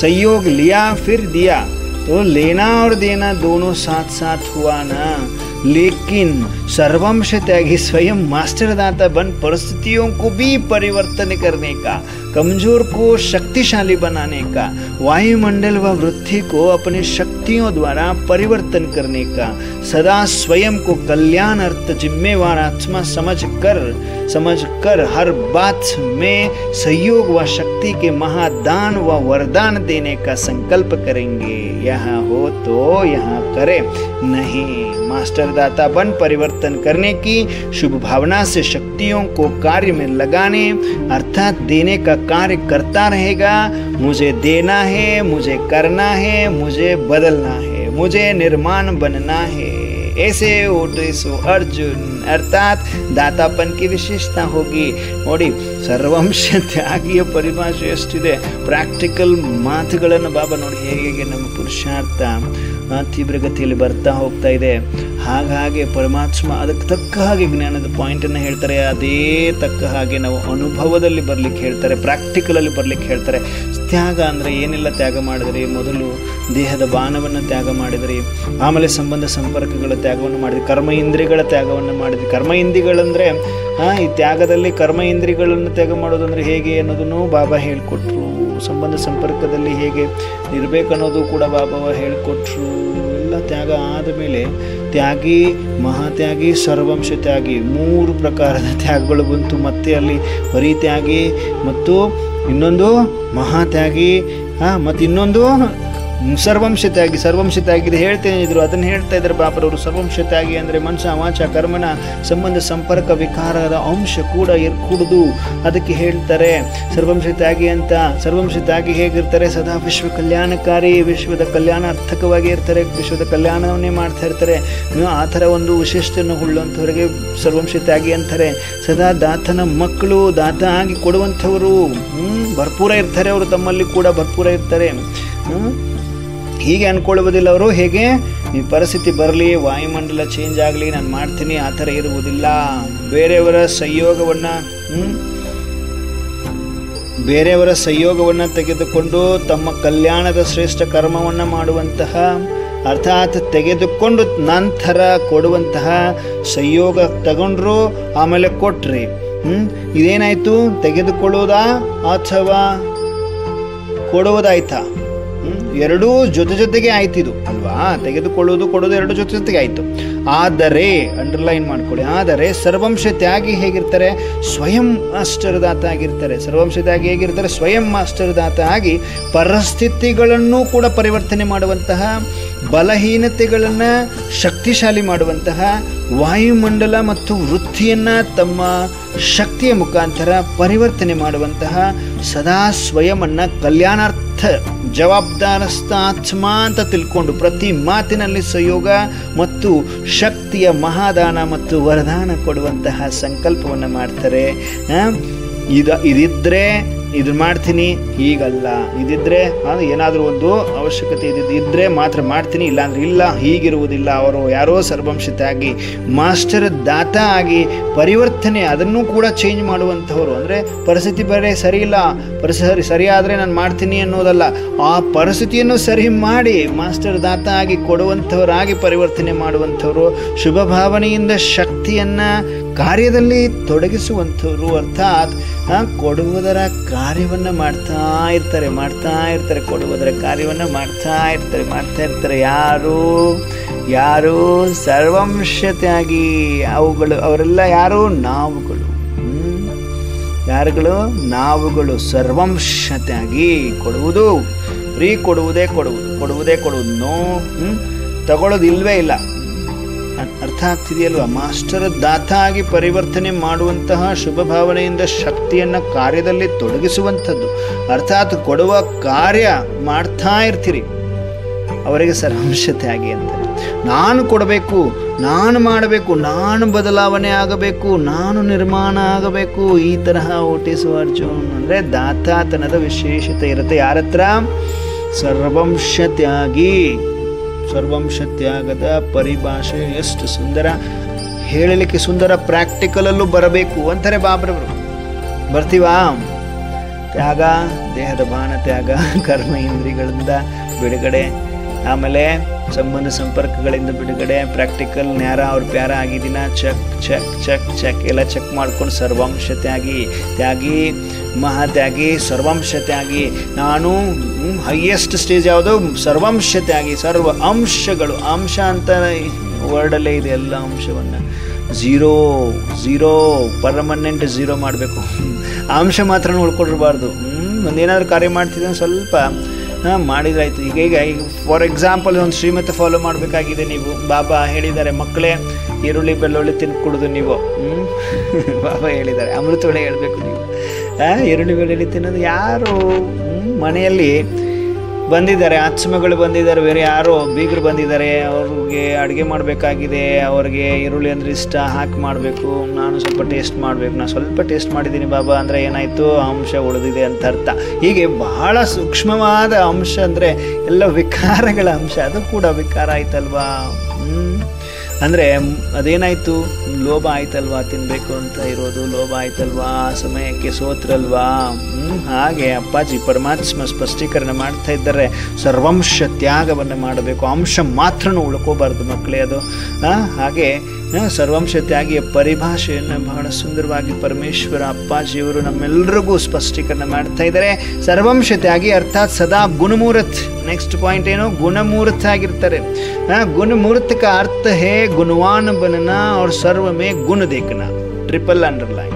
सहयोग लिया फिर दिया, तो लेना और देना दोनों साथ साथ हुआ ना. लेकिन सर्वंश त्यागी स्वयं मास्टर दाता बन परिस्थितियों को भी परिवर्तन करने का, कमजोर को शक्तिशाली बनाने का, वायुमंडल व वृत्ति को अपनी शक्तियों द्वारा परिवर्तन करने का, सदा स्वयं को कल्याण अर्थ जिम्मेवार आत्मा समझकर हर बात में सहयोग व शक्ति के महादान व वरदान देने का संकल्प करेंगे. यहाँ हो तो यहाँ करे, नहीं मास्टर दाता बन परिवर्तन करने की शुभ भावना से शक्तियों को कार्य में लगाने अर्थात देने का कार्य करता रहेगा. मुझे देना है, मुझे करना है, मुझे बदलना है, मुझे निर्माण बनना है. ऐसे ओटे सो अर्जुन, अर्थात दातापन की विशेषता होगी. ನೋಡಿ, ಸರ್ವಂಶ ತ್ಯಾಗಿಯ ಪರಿಭಾಷೆ ಎಷ್ಟಿದೆ, ಪ್ರಾಕ್ಟಿಕಲ್ ಮಾತುಗಳನ್ನು ಬಾಬಾ ನೋಡಿ ಹೇಗೆ ನಮ್ಮ ಪುರುಷಾರ್ಥ ತೀವ್ರಗತಿಯಲ್ಲಿ ಬರ್ತಾ ಹೋಗ್ತಾ ಇದೆ. ಹಾಗಾಗಿ ಪರಮಾತ್ಮ ಅದಕ್ಕೆ ತಕ್ಕ ಹಾಗೆ ಜ್ಞಾನದ ಪಾಯಿಂಟನ್ನು ಹೇಳ್ತಾರೆ, ಅದೇ ತಕ್ಕ ಹಾಗೆ ನಾವು ಅನುಭವದಲ್ಲಿ ಬರ್ಲಿಕ್ಕೆ ಹೇಳ್ತಾರೆ, ಪ್ರಾಕ್ಟಿಕಲಲ್ಲಿ ಬರ್ಲಿಕ್ಕೆ ಹೇಳ್ತಾರೆ. ತ್ಯಾಗ ಅಂದರೆ ಏನೆಲ್ಲ ತ್ಯಾಗ ಮಾಡಿದ್ರಿ? ಮೊದಲು ದೇಹದ ಬಾಣವನ್ನು ತ್ಯಾಗ ಮಾಡಿದ್ರಿ, ಆಮೇಲೆ ಸಂಬಂಧ ಸಂಪರ್ಕಗಳ ತ್ಯಾಗವನ್ನು ಮಾಡಿದ್ರಿ, ಕರ್ಮ ಇಂದ್ರಿಯಗಳ ತ್ಯಾಗವನ್ನು ಮಾಡಿದ್ರಿ. ಕರ್ಮ ಇಂದ್ರಿಯಗಳಂದರೆ ಈ ತ್ಯಾಗದಲ್ಲಿ ಕರ್ಮ ಇಂದ್ರಿಯಗಳನ್ನು ತ್ಯಾಗ ಮಾಡೋದಂದರೆ ಹೇಗೆ ಅನ್ನೋದನ್ನು ಬಾಬಾ ಹೇಳಿಕೊಟ್ರು. ಸಂಬಂಧ ಸಂಪರ್ಕದಲ್ಲಿ ಹೇಗೆ ಇರಬೇಕನ್ನೋದು ಕೂಡ ಬಾಬಾ ಹೇಳಿಕೊಟ್ರು. ಎಲ್ಲ ತ್ಯಾಗ ಆದ ಮೇಲೆ ತ್ಯಾಗಿ, ಮಹಾತ್ಯಾಗಿ, ಸರ್ವಂಶ ತ್ಯಾಗಿ 3 ಪ್ರಕಾರದ ತ್ಯಾಗಗಳು ಬಂತು. ಮತ್ತೆ ಅಲ್ಲಿ ಬರೀ ತ್ಯಾಗಿ ಮತ್ತು ಇನ್ನೊಂದು ಮಹಾತ್ಯಾಗಿ ಮತ್ತು ಇನ್ನೊಂದು ಸರ್ವಂಶ ತ್ಯಾಗಿ ಹೇಳ್ತೇನೆ ಇದ್ರು, ಅದನ್ನು ಹೇಳ್ತಾ ಇದ್ದಾರೆ ಬಾಬರವರು. ಸರ್ವಂಶ ತ್ಯಾಗಿ ಅಂದರೆ ಮನಸ ವಾಚ ಕರ್ಮನ ಸಂಬಂಧ ಸಂಪರ್ಕ ವಿಕಾರದ ಅಂಶ ಕೂಡ ಇರ್ಕೂಡುದು, ಅದಕ್ಕೆ ಹೇಳ್ತಾರೆ ಸರ್ವಂಶ ತ್ಯಾಗಿ ಅಂತ. ಸರ್ವಂಶ ತ್ಯಾಗಿ ಹೇಗಿರ್ತಾರೆ? ಸದಾ ವಿಶ್ವ ಕಲ್ಯಾಣಕಾರಿ, ವಿಶ್ವದ ಕಲ್ಯಾಣಾರ್ಥಕವಾಗಿ ಇರ್ತಾರೆ, ವಿಶ್ವದ ಕಲ್ಯಾಣವನ್ನೇ ಮಾಡ್ತಾ ಇರ್ತಾರೆ. ಆ ಥರ ಒಂದು ವಿಶೇಷತೆಯನ್ನು ಉಳ್ಳಂಥವರಿಗೆ ಸರ್ವಂಶ ತ್ಯಾಗಿ ಅಂತಾರೆ. ಸದಾ ದಾತನ ಮಕ್ಕಳು, ದಾತ ಆಗಿ ಕೊಡುವಂಥವರು ಭರ್ಪೂರ ಇರ್ತಾರೆ, ಅವರು ತಮ್ಮಲ್ಲಿ ಕೂಡ ಭರ್ಪೂರ ಇರ್ತಾರೆ. ಹೀಗೆ ಅಂದ್ಕೊಳ್ಳುವುದಿಲ್ಲ ಅವರು. ಹೇಗೆ ಈ ಪರಿಸ್ಥಿತಿ ಬರಲಿ, ವಾಯುಮಂಡಲ ಚೇಂಜ್ ಆಗಲಿ, ನಾನು ಮಾಡ್ತೀನಿ, ಆ ಥರ ಇರುವುದಿಲ್ಲ. ಬೇರೆಯವರ ಸಹಯೋಗವನ್ನು ತೆಗೆದುಕೊಂಡು ತಮ್ಮ ಕಲ್ಯಾಣದ ಶ್ರೇಷ್ಠ ಕರ್ಮವನ್ನು ಮಾಡುವಂತಹ, ಅರ್ಥಾತ್ ತೆಗೆದುಕೊಂಡು ನಂತರ ಕೊಡುವಂತಹ ಸಹಯೋಗ ತಗೊಂಡ್ರು, ಆಮೇಲೆ ಕೊಟ್ರಿ. ಇದೇನಾಯಿತು? ತೆಗೆದುಕೊಳ್ಳೋದಾ ಅಥವಾ ಕೊಡುವುದಾಯ್ತಾ? ಎರಡೂ ಜೊತೆಗೆ ಆಯ್ತಿದು ಅಲ್ವಾ? ತೆಗೆದುಕೊಳ್ಳೋದು ಕೊಡೋದು ಎರಡು ಜೊತೆಗೆ ಆಯಿತು. ಆದರೆ ಅಂಡರ್ಲೈನ್ ಮಾಡ್ಕೊಳ್ಳಿ, ಆದರೆ ಸರ್ವಂಶ ತ್ಯಾಗಿ ಹೇಗಿರ್ತಾರೆ? ಸ್ವಯಂ ಮಾಸ್ಟರ್ ದಾತ ಆಗಿರ್ತಾರೆ. ಸರ್ವಂಶ ತ್ಯಾಗಿ ಹೇಗಿರ್ತಾರೆ? ಸ್ವಯಂ ಮಾಸ್ಟರ್ ದಾತ ಆಗಿ ಪರಿಸ್ಥಿತಿಗಳನ್ನು ಕೂಡ ಪರಿವರ್ತನೆ ಮಾಡುವಂತಹ, ಬಲಹೀನತೆಗಳನ್ನು ಶಕ್ತಿಶಾಲಿ ಮಾಡುವಂತಹ, ವಾಯುಮಂಡಲ ಮತ್ತು ವೃತ್ತಿಯನ್ನು ತಮ್ಮ ಶಕ್ತಿಯ ಮುಖಾಂತರ ಪರಿವರ್ತನೆ ಮಾಡುವಂತಹ, ಸದಾ ಸ್ವಯಮನ್ನು ಕಲ್ಯಾಣಾರ್ಥ ಜವಾಬ್ದಾರಸ್ಥ ಆತ್ಮ ಅಂತ ತಿಳ್ಕೊಂಡು ಪ್ರತಿ ಮಾತಿನಲ್ಲಿ ಸಹಯೋಗ ಮತ್ತು ಶಕ್ತಿಯ ಮಹಾದಾನ ಮತ್ತು ವರದಾನ ಕೊಡುವಂತಹ ಸಂಕಲ್ಪವನ್ನು ಮಾಡ್ತಾರೆ. ಇದಿದ್ದರೆ ಇದನ್ನ ಮಾಡ್ತೀನಿ, ಹೀಗಲ್ಲ. ಇದಿದ್ರೆ ಏನಾದರೂ ಒಂದು ಅವಶ್ಯಕತೆ ಇದ್ದರೆ ಮಾತ್ರ ಮಾಡ್ತೀನಿ, ಇಲ್ಲಾಂದ್ರೆ ಇಲ್ಲ, ಹೀಗಿರುವುದಿಲ್ಲ. ಅವರು ಯಾರೋ ಸರ್ವಂಶತೆ ಆಗಿ ಮಾಸ್ಟರ್ ದಾತ ಆಗಿ ಪರಿವರ್ತನೆ ಅದನ್ನು ಕೂಡ ಚೇಂಜ್ ಮಾಡುವಂಥವ್ರು. ಅಂದರೆ ಪರಿಸ್ಥಿತಿ ಬೇರೆ ಸರಿ ಇಲ್ಲ, ಪರಿಸ್ಥಿತಿ ಸರಿಯಾದರೆ ನಾನು ಮಾಡ್ತೀನಿ ಅನ್ನೋದಲ್ಲ, ಆ ಪರಿಸ್ಥಿತಿಯನ್ನು ಸರಿ ಮಾಡಿ ಮಾಸ್ಟರ್ ದಾತ ಆಗಿ ಕೊಡುವಂಥವರಾಗಿ ಪರಿವರ್ತನೆ ಮಾಡುವಂಥವ್ರು, ಶುಭ ಭಾವನೆಯಿಂದ ಶಕ್ತಿಯನ್ನು ಕಾರ್ಯದಲ್ಲಿ ತೊಡಗಿಸುವಂಥವ್ರು. ಅರ್ಥಾತ್ ಕೊಡುವುದರ ಕಾರ್ಯವನ್ನು ಮಾಡ್ತಾ ಇರ್ತಾರೆ, ಕೊಡುವುದರ ಕಾರ್ಯವನ್ನು ಮಾಡ್ತಾ ಇರ್ತಾರೆ. ಯಾರು ಸರ್ವಂಶತೆಯಾಗಿ ಅವರೆಲ್ಲ ಯಾರು? ನಾವುಗಳು ಸರ್ವಂಶತೆಯಾಗಿ ಕೊಡುವುದು, ಕೊಡುವುದೇ. ನೋ ತಗೊಳ್ಳೋದು ಇಲ್ವೇ ಇಲ್ಲ. ಅರ್ಥ ಆಗ್ತಿದೆಯಲ್ವಾ? ಮಾಸ್ಟರ್ ದಾತ ಆಗಿ ಪರಿವರ್ತನೆ ಮಾಡುವಂತಹ ಶುಭ ಭಾವನೆಯಿಂದ ಶಕ್ತಿಯನ್ನು ಕಾರ್ಯದಲ್ಲಿ ತೊಡಗಿಸುವಂಥದ್ದು. ಅರ್ಥಾತ್ ಕೊಡುವ ಕಾರ್ಯ ಮಾಡ್ತಾ ಇರ್ತೀರಿ, ಅವರಿಗೆ ಸರ್ವಂಶತೆ ಆಗಿ ಅಂತಾರೆ. ನಾನು ಕೊಡಬೇಕು, ನಾನು ಮಾಡಬೇಕು, ನಾನು ಬದಲಾವಣೆ ಆಗಬೇಕು, ನಾನು ನಿರ್ಮಾಣ ಆಗಬೇಕು, ಈ ತರಹ ಹುಟ್ಟಿಸುವ ಅರ್ಜುನ್. ಅಂದರೆ ದಾತಾತನದ ವಿಶೇಷತೆ ಇರುತ್ತೆ ಯಾರ ಹತ್ರ? ಸರ್ವಂಶತ್ಯಾಗದ ಪರಿಭಾಷೆ ಎಷ್ಟು ಸುಂದರ, ಹೇಳಲಿಕ್ಕೆ ಸುಂದರ, ಪ್ರಾಕ್ಟಿಕಲಲ್ಲೂ ಬರಬೇಕು ಅಂತಾರೆ ಬಾಬ್ರವರು. ಬರ್ತೀವಾ? ತ್ಯಾಗ, ದೇಹದ ಬಾಣ ತ್ಯಾಗ, ಕರ್ಮ ಇಂದ್ರಿಯಗಳಿಂದ ಬಿಡುಗಡೆ, ಆಮೇಲೆ ಸಂಬಂಧ ಸಂಪರ್ಕಗಳಿಂದ ಬಿಡುಗಡೆ, ಪ್ರಾಕ್ಟಿಕಲ್ ನ್ಯಾರ ಅವ್ರ ಪ್ಯಾರ ಆಗಿದ್ದೀನ, ಚೆಕ್ ಎಲ್ಲ ಚೆಕ್ ಮಾಡ್ಕೊಂಡು ಸರ್ವಂಶತ್ಯಾಗಿ, ಮಹಾತ್ಯಾಗಿ, ಸರ್ವಂಶತ್ಯಾಗಿ. ನಾನು ಹೈಯೆಸ್ಟ್ ಸ್ಟೇಜ್ ಯಾವುದು? ಸರ್ವಂಶತ್ಯಾಗಿ. ಸರ್ವ ಅಂಶಗಳು, ಅಂಶ ಅಂತ ವರ್ಡಲ್ಲೇ ಇದೆ, ಎಲ್ಲ ಅಂಶವನ್ನು ಝೀರೋ ಪರ್ಮನೆಂಟ್ ಝೀರೋ ಮಾಡಬೇಕು. ಅಂಶ ಮಾತ್ರ ಉಳ್ಕೊಂಡಿರಬಾರ್ದು. ಒಂದೇನಾದ್ರು ಕಾರ್ಯ ಮಾಡ್ತಿದ್ದರೆ ಸ್ವಲ್ಪ ಮಾಡಿದ್ರಾಯ್ತು. ಈಗ ಫಾರ್ ಎಕ್ಸಾಂಪಲ್ ಒಂದು ಶ್ರೀಮತ ಫಾಲೋ ಮಾಡಬೇಕಾಗಿದೆ ನೀವು. ಬಾಬಾ ಹೇಳಿದ್ದಾರೆ, ಮಕ್ಕಳೇ ಈರುಳ್ಳಿ ಬೆಳ್ಳುಳ್ಳಿ ತಿನ್ಕೊಡೋದು ನೀವು. ಬಾಬಾ ಹೇಳಿದ್ದಾರೆ, ಅಮೃತೊಳೆ ಹೇಳಬೇಕು ನೀವು. ಈರುಳ್ಳಿ ಬೆಳ್ಳುಳ್ಳಿ ತಿನ್ನೋದು ಯಾರು? ಮನೆಯಲ್ಲಿ ಬಂದಿದ್ದಾರೆ, ಆತ್ಮಗಳು ಬಂದಿದ್ದಾರೆ, ಬೇರೆ ಯಾರೋ ಬೀಗರು ಬಂದಿದ್ದಾರೆ, ಅವ್ರಿಗೆ ಅಡುಗೆ ಮಾಡಬೇಕಾಗಿದೆ, ಅವ್ರಿಗೆ ಈರುಳ್ಳಿ ಅಂದರೆ ಇಷ್ಟ, ಹಾಕಿ ಮಾಡಬೇಕು. ನಾನು ಸ್ವಲ್ಪ ಟೇಸ್ಟ್ ಮಾಡಬೇಕು. ನಾನು ಸ್ವಲ್ಪ ಟೇಸ್ಟ್ ಮಾಡಿದ್ದೀನಿ ಬಾಬಾ ಅಂದರೆ ಏನಾಯಿತು? ಅಂಶ ಉಳಿದಿದೆ ಅಂತ ಅರ್ಥ. ಹೀಗೆ ಬಹಳ ಸೂಕ್ಷ್ಮವಾದ ಅಂಶ, ಅಂದರೆ ಎಲ್ಲ ವಿಕಾರಗಳ ಅಂಶ, ಅದು ಕೂಡ ವಿಕಾರ ಆಯ್ತಲ್ವಾ? ಅಂದರೆ ಅದೇನಾಯಿತು? ಲೋಭ ಆಯ್ತಲ್ವಾ? ತಿನ್ನಬೇಕು ಅಂತ ಇರೋದು ಲೋಭ ಆಯ್ತಲ್ವಾ? ಸಮಯಕ್ಕೆ ಸೋತ್ರಲ್ವಾ? ಹಾಗೆ ಅಪ್ಪಾಜಿ ಪರಮಾತ್ಮ ಸ್ಪಷ್ಟೀಕರಣ ಮಾಡ್ತಾ ಇದ್ದಾರೆ, ಸರ್ವಂಶ ತ್ಯಾಗವನ್ನು ಮಾಡಬೇಕು, ಅಂಶ ಮಾತ್ರನೂ ಉಳ್ಕೋಬಾರ್ದು ಮಕ್ಕಳೇ. ಅದು ಹಾಗೆ ಸರ್ವಂಶ ತ್ಯಾಗಿಯ ಪರಿಭಾಷೆಯನ್ನು ಬಹಳ ಸುಂದರವಾಗಿ ಪರಮೇಶ್ವರ ಅಪ್ಪಾಜಿಯವರು ನಮ್ಮೆಲ್ಲರಿಗೂ ಸ್ಪಷ್ಟೀಕರಣ ಮಾಡ್ತಾ ಇದ್ದಾರೆ. ಸರ್ವಂಶ ತ್ಯಾಗಿ ಅರ್ಥಾತ್ ಸದಾ ಗುಣಮೂರ್ತ್. ನೆಕ್ಸ್ಟ್ ಪಾಯಿಂಟ್ ಏನು? ಗುಣಮೂರ್ತ ಆಗಿರ್ತಾರೆ. गुणमूर्त का अर्थ है गुणवान बनना और सर्व में गुण देखना. Triple underline.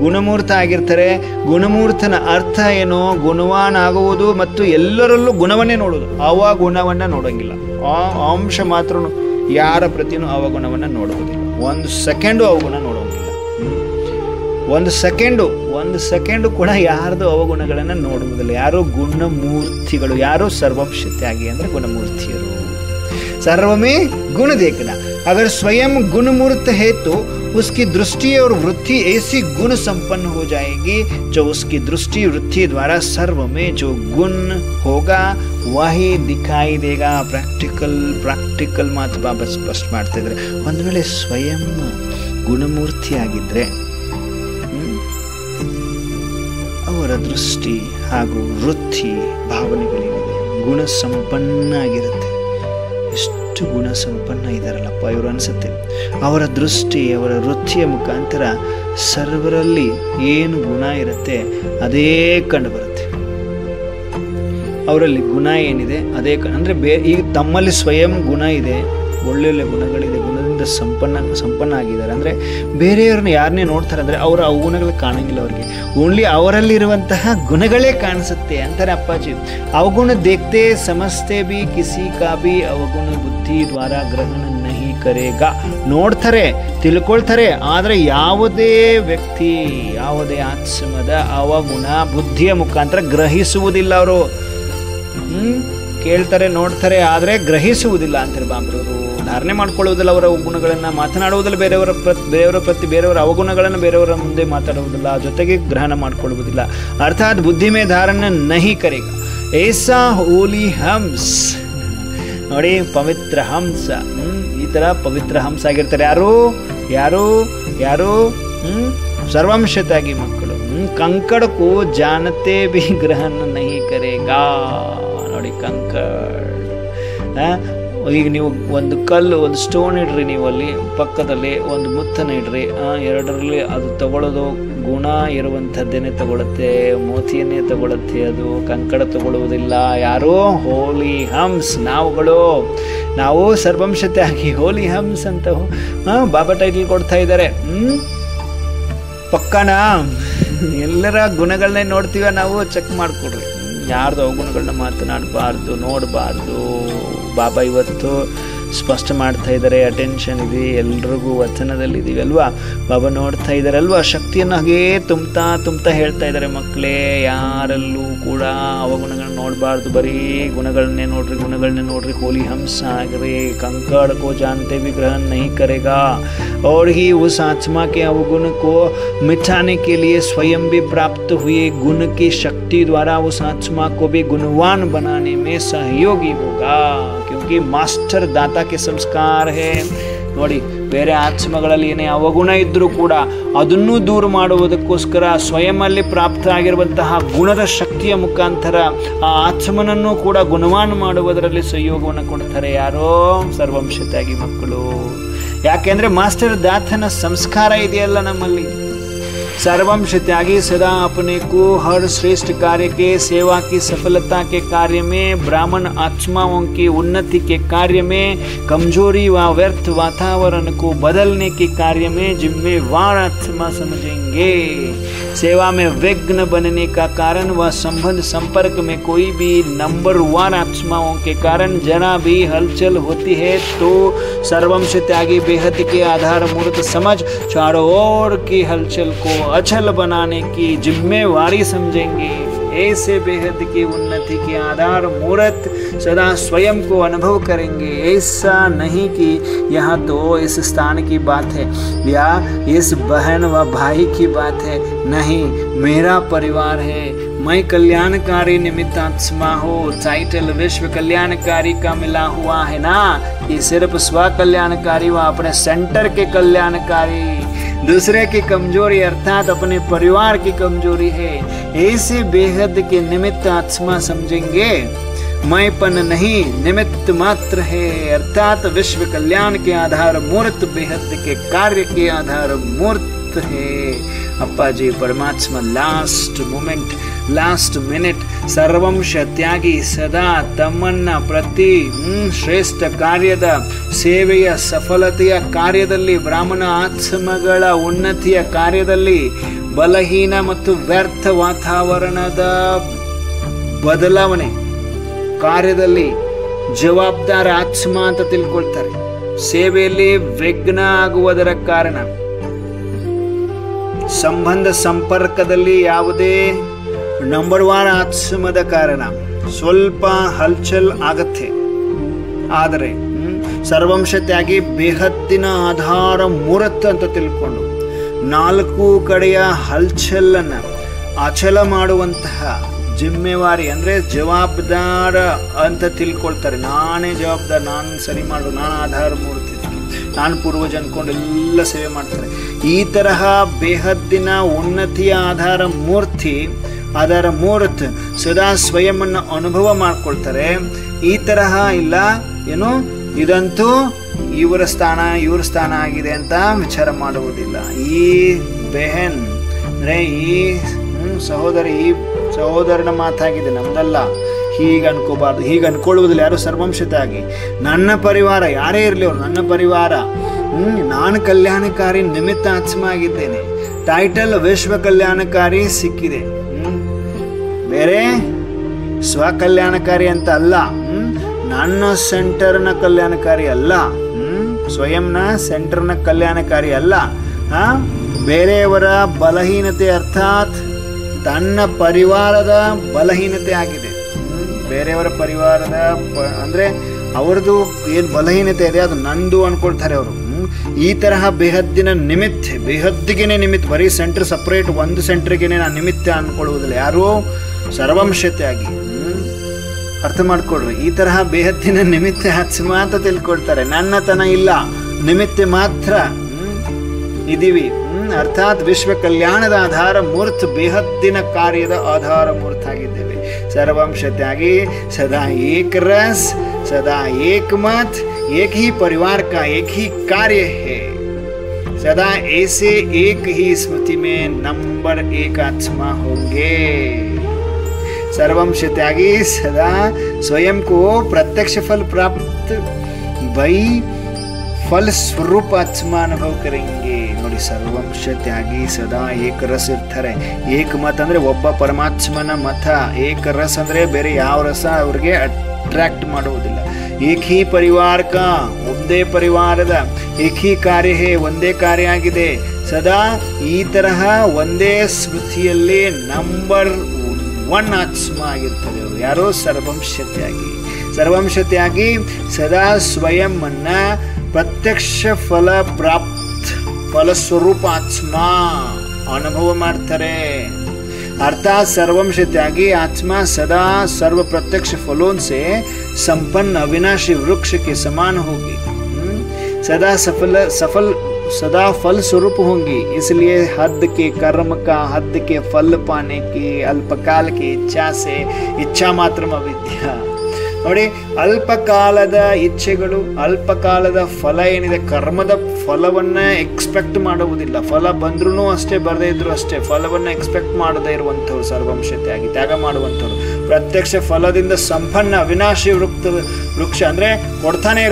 ಗುಣಮೂರ್ತ ಆಗಿರ್ತಾರೆ. ಗುಣಮೂರ್ತನ ಅರ್ಥ ಏನು? ಗುಣವಾನ್ ಆಗುವುದು ಮತ್ತು ಎಲ್ಲರಲ್ಲೂ ಗುಣವನ್ನೇ ನೋಡೋದು, ಅವಗುಣವನ್ನು ನೋಡೋಂಗಿಲ್ಲ. ಆ ಅಂಶ ಮಾತ್ರ ಯಾರ ಪ್ರತಿಯೂ ಅವಗುಣವನ್ನು ನೋಡುವುದಿಲ್ಲ. ಒಂದು ಸೆಕೆಂಡು ಅವಗುಣ ನೋಡೋಂಗಿಲ್ಲ. ಒಂದು ಸೆಕೆಂಡು ಕೂಡ ಯಾರ್ದು ಅವಗುಣಗಳನ್ನು ನೋಡುವುದಿಲ್ಲ. ಯಾರು? ಗುಣಮೂರ್ತಿಗಳು. ಯಾರು? ಸರ್ವಂಶತ್ಯಾಗಿ ಅಂದರೆ ಗುಣಮೂರ್ತಿಯರು. सर्वमें गुण देखना. अगर स्वयं गुणमूर्त है तो उसकी दृष्टि और वृत्ति ऐसी गुण संपन्न हो जाएगी जो उसकी दृष्टि वृत्ति द्वारा सर्व में जो गुण होगा वही दिखाई देगा. ಪ್ರಾಕ್ಟಿಕಲ್ ಮಾತು ಬಾಬಾ ಸ್ಪಷ್ಟ ಮಾಡ್ತಾ ಇದ್ದಾರೆ. ಒಂದು ವೇಳೆ ಸ್ವಯಂ ಗುಣಮೂರ್ತಿ ಆಗಿದ್ರೆ ಅವರ ದೃಷ್ಟಿ ಹಾಗೂ ವೃತ್ತಿ ಭಾವನೆಗಳೇನಿದೆ ಗುಣ ಸಂಪನ್ನ ಆಗಿರುತ್ತೆ. ಎಷ್ಟು ಗುಣ ಸಂಪನ್ನ ಇದ್ದಾರಲ್ಲಪ್ಪ ಇವರು ಅನಿಸುತ್ತೆ. ಅವರ ದೃಷ್ಟಿ, ಅವರ ವೃತ್ತಿಯ ಮುಖಾಂತರ ಸರ್ವರಲ್ಲಿ ಏನು ಗುಣ ಇರುತ್ತೆ ಅದೇ ಕಂಡು ಬರುತ್ತೆ. ಅವರಲ್ಲಿ ಗುಣ ಏನಿದೆ ಅದೇ ಅಂದರೆ ಈಗ ತಮ್ಮಲ್ಲಿ ಸ್ವಯಂ ಗುಣ ಇದೆ, ಒಳ್ಳೊಳ್ಳೆ ಗುಣಗಳಿದೆ, ಗುಣದಿಂದ ಸಂಪನ್ನ ಆಗಿದ್ದಾರೆ. ಅಂದರೆ ಬೇರೆಯವ್ರನ್ನ ಯಾರನ್ನೇ ನೋಡ್ತಾರೆ ಅಂದರೆ ಅವರ ಅವಗುಣಗಳು ಕಾಣಂಗಿಲ್ಲ ಅವ್ರಿಗೆ. ಓನ್ಲಿ ಅವರಲ್ಲಿರುವಂತಹ ಗುಣಗಳೇ ಕಾಣಿಸುತ್ತೆ ಅಂತಾರೆ ಅಪ್ಪಾಜಿ. ಅವಗುಣ ದೇಖ್ತೆ ಸಮಸ್ತೆ ಬಿ ಕಿಸಿ ಕಾ ಬಿ ಅವಗುಣ ಬುದ್ಧಿ ದ್ವಾರ ಗ್ರಹಣ ನಹಿ ಕರೇಗ. ನೋಡ್ತಾರೆ, ತಿಳ್ಕೊಳ್ತಾರೆ, ಆದರೆ ಯಾವುದೇ ವ್ಯಕ್ತಿ, ಯಾವುದೇ ಆತ್ಮದ ಅವಗುಣ ಬುದ್ಧಿಯ ಮುಖಾಂತರ ಗ್ರಹಿಸುವುದಿಲ್ಲ. ಅವರು ಕೇಳ್ತಾರೆ, ನೋಡ್ತಾರೆ, ಆದರೆ ಗ್ರಹಿಸುವುದಿಲ್ಲ ಅಂತಾರೆ ಬಾಬ್ರವರು. ಧಾರಣೆ ಮಾಡ್ಕೊಳ್ಳುವುದಿಲ್ಲ ಅವರ ಗುಣಗಳನ್ನು, ಮಾತನಾಡುವುದಿಲ್ಲ ಬೇರೆಯವರ ಅವಗುಣಗಳನ್ನು ಬೇರೆಯವರ ಮುಂದೆ ಮಾತಾಡುವುದಿಲ್ಲ, ಜೊತೆಗೆ ಗ್ರಹಣ ಮಾಡಿಕೊಳ್ಳುವುದಿಲ್ಲ. ಅರ್ಥಾತ್ ಬುದ್ಧಿ ಮೇ ಧಾರಣ ನಹಿ ಕರೆಗ ಏಸಾ ಹೋಲಿ ಹಂಸ್. ನೋಡಿ, ಪವಿತ್ರ ಹಂಸ, ಈ ತರ ಪವಿತ್ರ ಹಂಸ ಆಗಿರ್ತಾರೆ. ಯಾರು ಸರ್ವಂಶತಾಗಿ ಮಕ್ಕಳು. ಕಂಕಡ ಕೋ ಜಾನತೆ ಬಿ ಗ್ರಹಣ ನಹಿ ಕರೆಗಾ. ನೋಡಿ, ಕಂಕಡ್, ಈಗ ನೀವು ಒಂದು ಕಲ್ಲು, ಒಂದು ಸ್ಟೋನ್ ಇಡ್ರಿ, ನೀವು ಅಲ್ಲಿ ಪಕ್ಕದಲ್ಲಿ ಒಂದು ಮುತ್ತನ್ನು ಇಡ್ರಿ, ಎರಡರಲ್ಲಿ ಅದು ತಗೊಳ್ಳೋದು ಗುಣ ಇರುವಂಥದ್ದೇನೆ ತಗೊಳುತ್ತೆ, ಮೋತಿಯನ್ನೇ ತಗೊಳುತ್ತೆ, ಅದು ಕಂಕಡ ತಗೊಳ್ಳುವುದಿಲ್ಲ. ಯಾರು? ಹೋಲಿ ಹಂಸ್. ನಾವು ಸರ್ವಂಶತೆ ಆಗಿ ಹೋಲಿ ಹಂಸ್ ಅಂತ ಬಾಬಾ ಟೈಟಲ್ ಕೊಡ್ತಾ ಇದ್ದಾರೆ. ಪಕ್ಕನಾ ಎಲ್ಲರ ಗುಣಗಳನ್ನೇ ನೋಡ್ತೀವ ನಾವು, ಚೆಕ್ ಮಾಡ್ಕೊಡ್ರಿ. ಯಾರ್ದು ಅವಗುಣಗಳನ್ನ ಮಾತನಾಡಬಾರ್ದು, ನೋಡಬಾರ್ದು. ಬಾಬಾ ಇವತ್ತು ಸ್ಪಷ್ಟ ಮಾಡ್ತಾ ಇದ್ದಾರೆ. ಅಟೆನ್ಷನ್ ಇದೆ ಎಲ್ರಿಗೂ, ವಚನದಲ್ಲಿ ಇದೀವಿ ಅಲ್ವಾ, ಬಾಬಾ ನೋಡ್ತಾ ಇದ್ದಾರೆ ಅಲ್ವಾ, ಶಕ್ತಿಯನ್ನು ಹಾಗೇ ತುಂಬ್ತಾ ಹೇಳ್ತಾ ಇದ್ದಾರೆ. ಮಕ್ಕಳೇ, ಯಾರಲ್ಲೂ ಕೂಡ ಅವಗುಣಗಳನ್ನ ನೋಡಬಾರ್ದು, ಬರೀ ಗುಣಗಳನ್ನೇ ನೋಡ್ರಿ. ಹೋಲಿ ಹಂಸ ಆಗ್ರಿ. कंकड़ को जानते भी ग्रहण नहीं करेगा और ही उस आत्मा के अवगुण को मिटाने के लिए स्वयं भी प्राप्त हुए गुण की शक्ति द्वारा उस आत्मा को भी गुणवान बनाने में सहयोगी होगा, क्योंकि मास्टर दाता के संस्कार है. ನೋಡಿ, ಬೇರೆ ಆತ್ಮಗಳಲ್ಲಿ ಏನೇ ಅವಗುಣ ಇದ್ದರೂ ಕೂಡ ಅದನ್ನು ದೂರ ಮಾಡುವುದಕ್ಕೋಸ್ಕರ ಸ್ವಯಂನಲ್ಲಿ ಪ್ರಾಪ್ತ ಆಗಿರುವಂತಹ ಗುಣದ ಶಕ್ತಿಯ ಮುಖಾಂತರ ಆ ಆತ್ಮನನ್ನು ಕೂಡ ಗುಣವಾನ್ ಮಾಡುವುದರಲ್ಲಿ ಸಹಯೋಗವನ್ನು ಕೊಡ್ತಾರೆ. ಯಾರೋ? ಸರ್ವಂಶತಾಗಿ ಮಕ್ಕಳು. ಯಾಕೆಂದ್ರೆ ಮಾಸ್ಟರ್ ದಾತನ ಸಂಸ್ಕಾರ ಇದೆಯಲ್ಲ ನಮ್ಮಲ್ಲಿ. सर्वंशत्यागी सदा अपने को हर श्रेष्ठ कार्य के, सेवा की सफलता के कार्य में, ब्राह्मण आत्माओं की उन्नति के कार्य में, कमजोरी व व्यर्थ वातावरण को बदलने के कार्य में जिम्मेवार आत्मा समझेंगे. सेवा में विघ्न बनने का कारण व संबंध संपर्क में कोई भी नंबर वन आत्माओं के कारण जरा भी हलचल होती है तो सर्वंशत्यागी बेहद के आधार मूर्त समझ चारों ओर की हलचल को अचल बनाने की जिम्मेवारी समझेंगे. ऐसे बेहद की उन्नति के आधार मूर्त सदा स्वयं को अनुभव करेंगे. ऐसा नहीं कि यहाँ तो इस स्थान की बात है या इस बहन व भाई की बात है. नहीं, मेरा परिवार है, मैं कल्याणकारी निमित्त आत्मा हो. टाइटल विश्व कल्याणकारी का मिला हुआ है ना, कि सिर्फ स्व कल्याणकारी व अपने सेंटर के कल्याणकारी, दूसरे की कमजोरी अर्थात अपने परिवार की कमजोरी है. ऐसे बेहद के निमित्त आत्मा समझेंगे. मैंपन नहीं, निमित्त मात्र है, अर्थात विश्व कल्याण के आधार मूर्त बेहद के कार्य के आधार मूर्त है. अप्पा जी परमात्मा ಲಾಸ್ಟ್ ಮಿನಿಟ್ ಸರ್ವಂಶತ್ಯಾಗಿ ಸದಾ ತಮ್ಮನ್ನ ಪ್ರತಿ ಶ್ರೇಷ್ಠ ಕಾರ್ಯದ ಸೇವೆಯ ಸಫಲತೆಯ ಕಾರ್ಯದಲ್ಲಿ, ಬ್ರಾಹ್ಮಣ ಆತ್ಮಗಳ ಉನ್ನತಿಯ ಕಾರ್ಯದಲ್ಲಿ, ಬಲಹೀನ ಮತ್ತು ವ್ಯರ್ಥ ವಾತಾವರಣದ ಬದಲಾವಣೆ ಕಾರ್ಯದಲ್ಲಿ ಜವಾಬ್ದಾರ ಆತ್ಮ ಅಂತ ತಿಳ್ಕೊಳ್ತಾರೆ. ಸೇವೆಯಲ್ಲಿ ವಿಘ್ನ ಆಗುವುದರ ಕಾರಣ, ಸಂಬಂಧ ಸಂಪರ್ಕದಲ್ಲಿ ಯಾವುದೇ ನಂಬರ್ ಒನ್ ಆತ್ಮದ ಕಾರಣ ಸ್ವಲ್ಪ ಹಲ್ಚಲ್ ಆಗತ್ತೆ. ಆದರೆ ಸರ್ವಂಶತ್ಯಾಗಿ ಬೇಹದ್ದಿನ ಆಧಾರ ಮೂರತ್ತು ಅಂತ ತಿಳ್ಕೊಂಡು ನಾಲ್ಕು ಕಡೆಯ ಹಲ್ಚಲನ್ನು ಅಚಲ ಮಾಡುವಂತಹ ಜಿಮ್ಮೆವಾರಿ ಅಂದರೆ ಜವಾಬ್ದಾರ ಅಂತ ತಿಳ್ಕೊಳ್ತಾರೆ. ನಾನೇ ಜವಾಬ್ದಾರ, ನಾನು ಸರಿ ಮಾಡು, ನಾನು ಆಧಾರ ಮೂರ್ತಿ, ನಾನು ಪೂರ್ವಜ ಅಂದ್ಕೊಂಡು ಎಲ್ಲ ಸೇವೆ ಮಾಡ್ತಾರೆ. ಈ ತರಹ ಬೇಹದ್ದಿನ ಉನ್ನತಿಯ ಆಧಾರ ಮೂರ್ತ್ ಸದಾ ಸ್ವಯಂವನ್ನು ಅನುಭವ ಮಾಡ್ಕೊಳ್ತಾರೆ. ಈ ತರಹ ಇಲ್ಲ ಏನು ಇದಂತೂ ಇವ್ರ ಸ್ಥಾನ ಆಗಿದೆ ಅಂತ ವಿಚಾರ ಮಾಡುವುದಿಲ್ಲ. ಈ ಬೆಹನ್ ಅಂದರೆ ಈ ಸಹೋದರನ ಮಾತಾಗಿದೆ, ನಮ್ದಲ್ಲ. ಹೀಗೆ ಅನ್ಕೋಬಾರ್ದು, ಹೀಗೆ ಅನ್ಕೊಳ್ಳುವುದಿಲ್ಲ ಯಾರು ಸರ್ವಂಶತೆ ಆಗಿ. ನನ್ನ ಪರಿವಾರ ಯಾರೇ ಇರಲಿ ಅವರು ನನ್ನ ಪರಿವಾರ, ನಾನು ಕಲ್ಯಾಣಕಾರಿ ನಿಮಿತ್ತ ಆತ್ಮ ಆಗಿದ್ದೇನೆ. ಟೈಟಲ್ ವಿಶ್ವ ಕಲ್ಯಾಣಕಾರಿ ಸಿಕ್ಕಿದೆ, ಬೇರೆ ಸ್ವಕಲ್ಯಾಣಕಾರಿ ಅಂತ ಅಲ್ಲ. ನನ್ನ ಸೆಂಟರ್ನ ಕಲ್ಯಾಣಕಾರಿ ಅಲ್ಲ, ಸ್ವಯಂನ ಸೆಂಟರ್ನ ಕಲ್ಯಾಣಕಾರಿ ಅಲ್ಲ. ಬೇರೆಯವರ ಬಲಹೀನತೆ ಅರ್ಥಾತ್ ತನ್ನ ಪರಿವಾರದ ಬಲಹೀನತೆ ಆಗಿದೆ. ಬೇರೆಯವರ ಪರಿವಾರದ ಅಂದರೆ ಅವ್ರದ್ದು ಏನು ಬಲಹೀನತೆ ಇದೆ ಅದು ನಂದು ಅಂದ್ಕೊಳ್ತಾರೆ ಅವರು. ಈ ತರಹ ಬೇಹದ್ದಿನ ನಿಮಿತ್ತ, ಬೇಹದ್ದಿಗೆನೆ ನಿಮಿತ್ತ, ಬರೀ ಸೆಂಟ್ರ್ ಸಪ್ರೇಟ್ ಒಂದು ಸೆಂಟ್ರಿಗೇನೆ ನಾನು ನಿಮಿತ್ತ ಅಂದ್ಕೊಳ್ಳುವುದಿಲ್ಲ. ಯಾರು ಸರ್ವಂಶತೆಯಾಗಿ ಅರ್ಥ ಮಾಡ್ಕೊಡ್ರಿ. ಈ ತರಹ ಬೇಹದ್ದಿನ ನಿಮಿತ್ತ ಆತ್ಮ ಅಂತ ತಿಳ್ಕೊಳ್ತಾರೆ. ನನ್ನತನ ಇಲ್ಲ, ನಿಮಿತ್ತ ಮಾತ್ರ ಇದೀವಿ. ಅರ್ಥಾತ್ ವಿಶ್ವ ಕಲ್ಯಾಣದ ಆಧಾರ ಮೂರ್ತ, ಬೇಹದ್ದಿನ ಕಾರ್ಯದ ಆಧಾರ ಮೂರ್ತ ಆಗಿದ್ದೇವೆ. ಸರ್ವಂಶತೆಯಾಗಿ ಸದಾ ಏಕ ರಸ್, सदा एक मत, एक ही परिवार का एक ही कार्य है. सदा ऐसे एक ही स्मृति में नंबर एक आत्मा होंगे. सर्वंशत्यागी सदा स्वयं को प्रत्यक्ष फल प्राप्त वही फल स्वरूप आत्मा अनुभव करेंगे. ನೋಡಿ, ಸರ್ವಂಶತ್ಯಾಗಿ ಸದಾ ಏಕರಸ ಇರ್ತಾರೆ. ಏಕ ಮತ ಅಂದ್ರೆ ಒಬ್ಬ ಪರಮಾತ್ಮನ ಮತ. ಏಕ ರಸ ಅಂದ್ರೆ ಬೇರೆ ಯಾವ ರಸ ಅವ್ರಿಗೆ ಅಟ್ರಾಕ್ಟ್ ಮಾಡುವುದಿಲ್ಲ. ಏಕ್ ಹಿ ಪರಿವಾರಕ, ಒಂದೇ ಪರಿವಾರದ, ಏಕ್ ಹಿ ಕಾರ್ಯ ಹೇ, ಒಂದೇ ಕಾರ್ಯ ಆಗಿದೆ. ಸದಾ ಈ ತರಹ ಒಂದೇ ಸ್ಮೃತಿಯಲ್ಲಿ ನಂಬರ್ 1 ಆತ್ಮ ಆಗಿರ್ತದೆ ಅವರು. ಯಾರೋ ಸರ್ವಂಶತ್ಯಾಗಿ. ಸರ್ವಂಶತ್ಯಾಗಿ ಸದಾ ಸ್ವಯಂ ಅನ್ನ ಪ್ರತ್ಯಕ್ಷ ಫಲ ಪ್ರಾಪ್ತ, ಫಲಸ್ವರೂಪ ಆತ್ಮ ಅನುಭವ ಮಾಡ್ತಾರೆ. अर्थात सर्वंशत्यागी आत्मा सदा सर्व प्रत्यक्ष फलों से संपन्न अविनाशी वृक्ष के समान होगी. सदा फल स्वरूप होंगी. इसलिए हद के कर्म का, हद के फल पाने की अल्पकाल की इच्छा से इच्छा मात्र अविद्या. ನೋಡಿ, ಅಲ್ಪಕಾಲದ ಇಚ್ಛೆಗಳು, ಅಲ್ಪಕಾಲದ ಫಲ ಏನಿದೆ, ಕರ್ಮದ ಫಲವನ್ನ ಎಕ್ಸ್ಪೆಕ್ಟ್ ಮಾಡುವುದಿಲ್ಲ. ಫಲ ಬಂದ್ರೂ ಅಷ್ಟೇ, ಬರದೇ ಇದ್ರು ಅಷ್ಟೇ, ಫಲವನ್ನ ಎಕ್ಸ್ಪೆಕ್ಟ್ ಮಾಡದೇ ಇರುವಂಥವ್ರು ಸರ್ವಂಶತೆಯಾಗಿ ತ್ಯಾಗ ಮಾಡುವಂಥವ್ರು. ಪ್ರತ್ಯಕ್ಷ ಫಲದಿಂದ ಸಂಪನ್ನ ಅವಿನಾಶಿ ವೃಕ್ಷ ಅಂದ್ರೆ ಕೊಡ್ತಾನೆ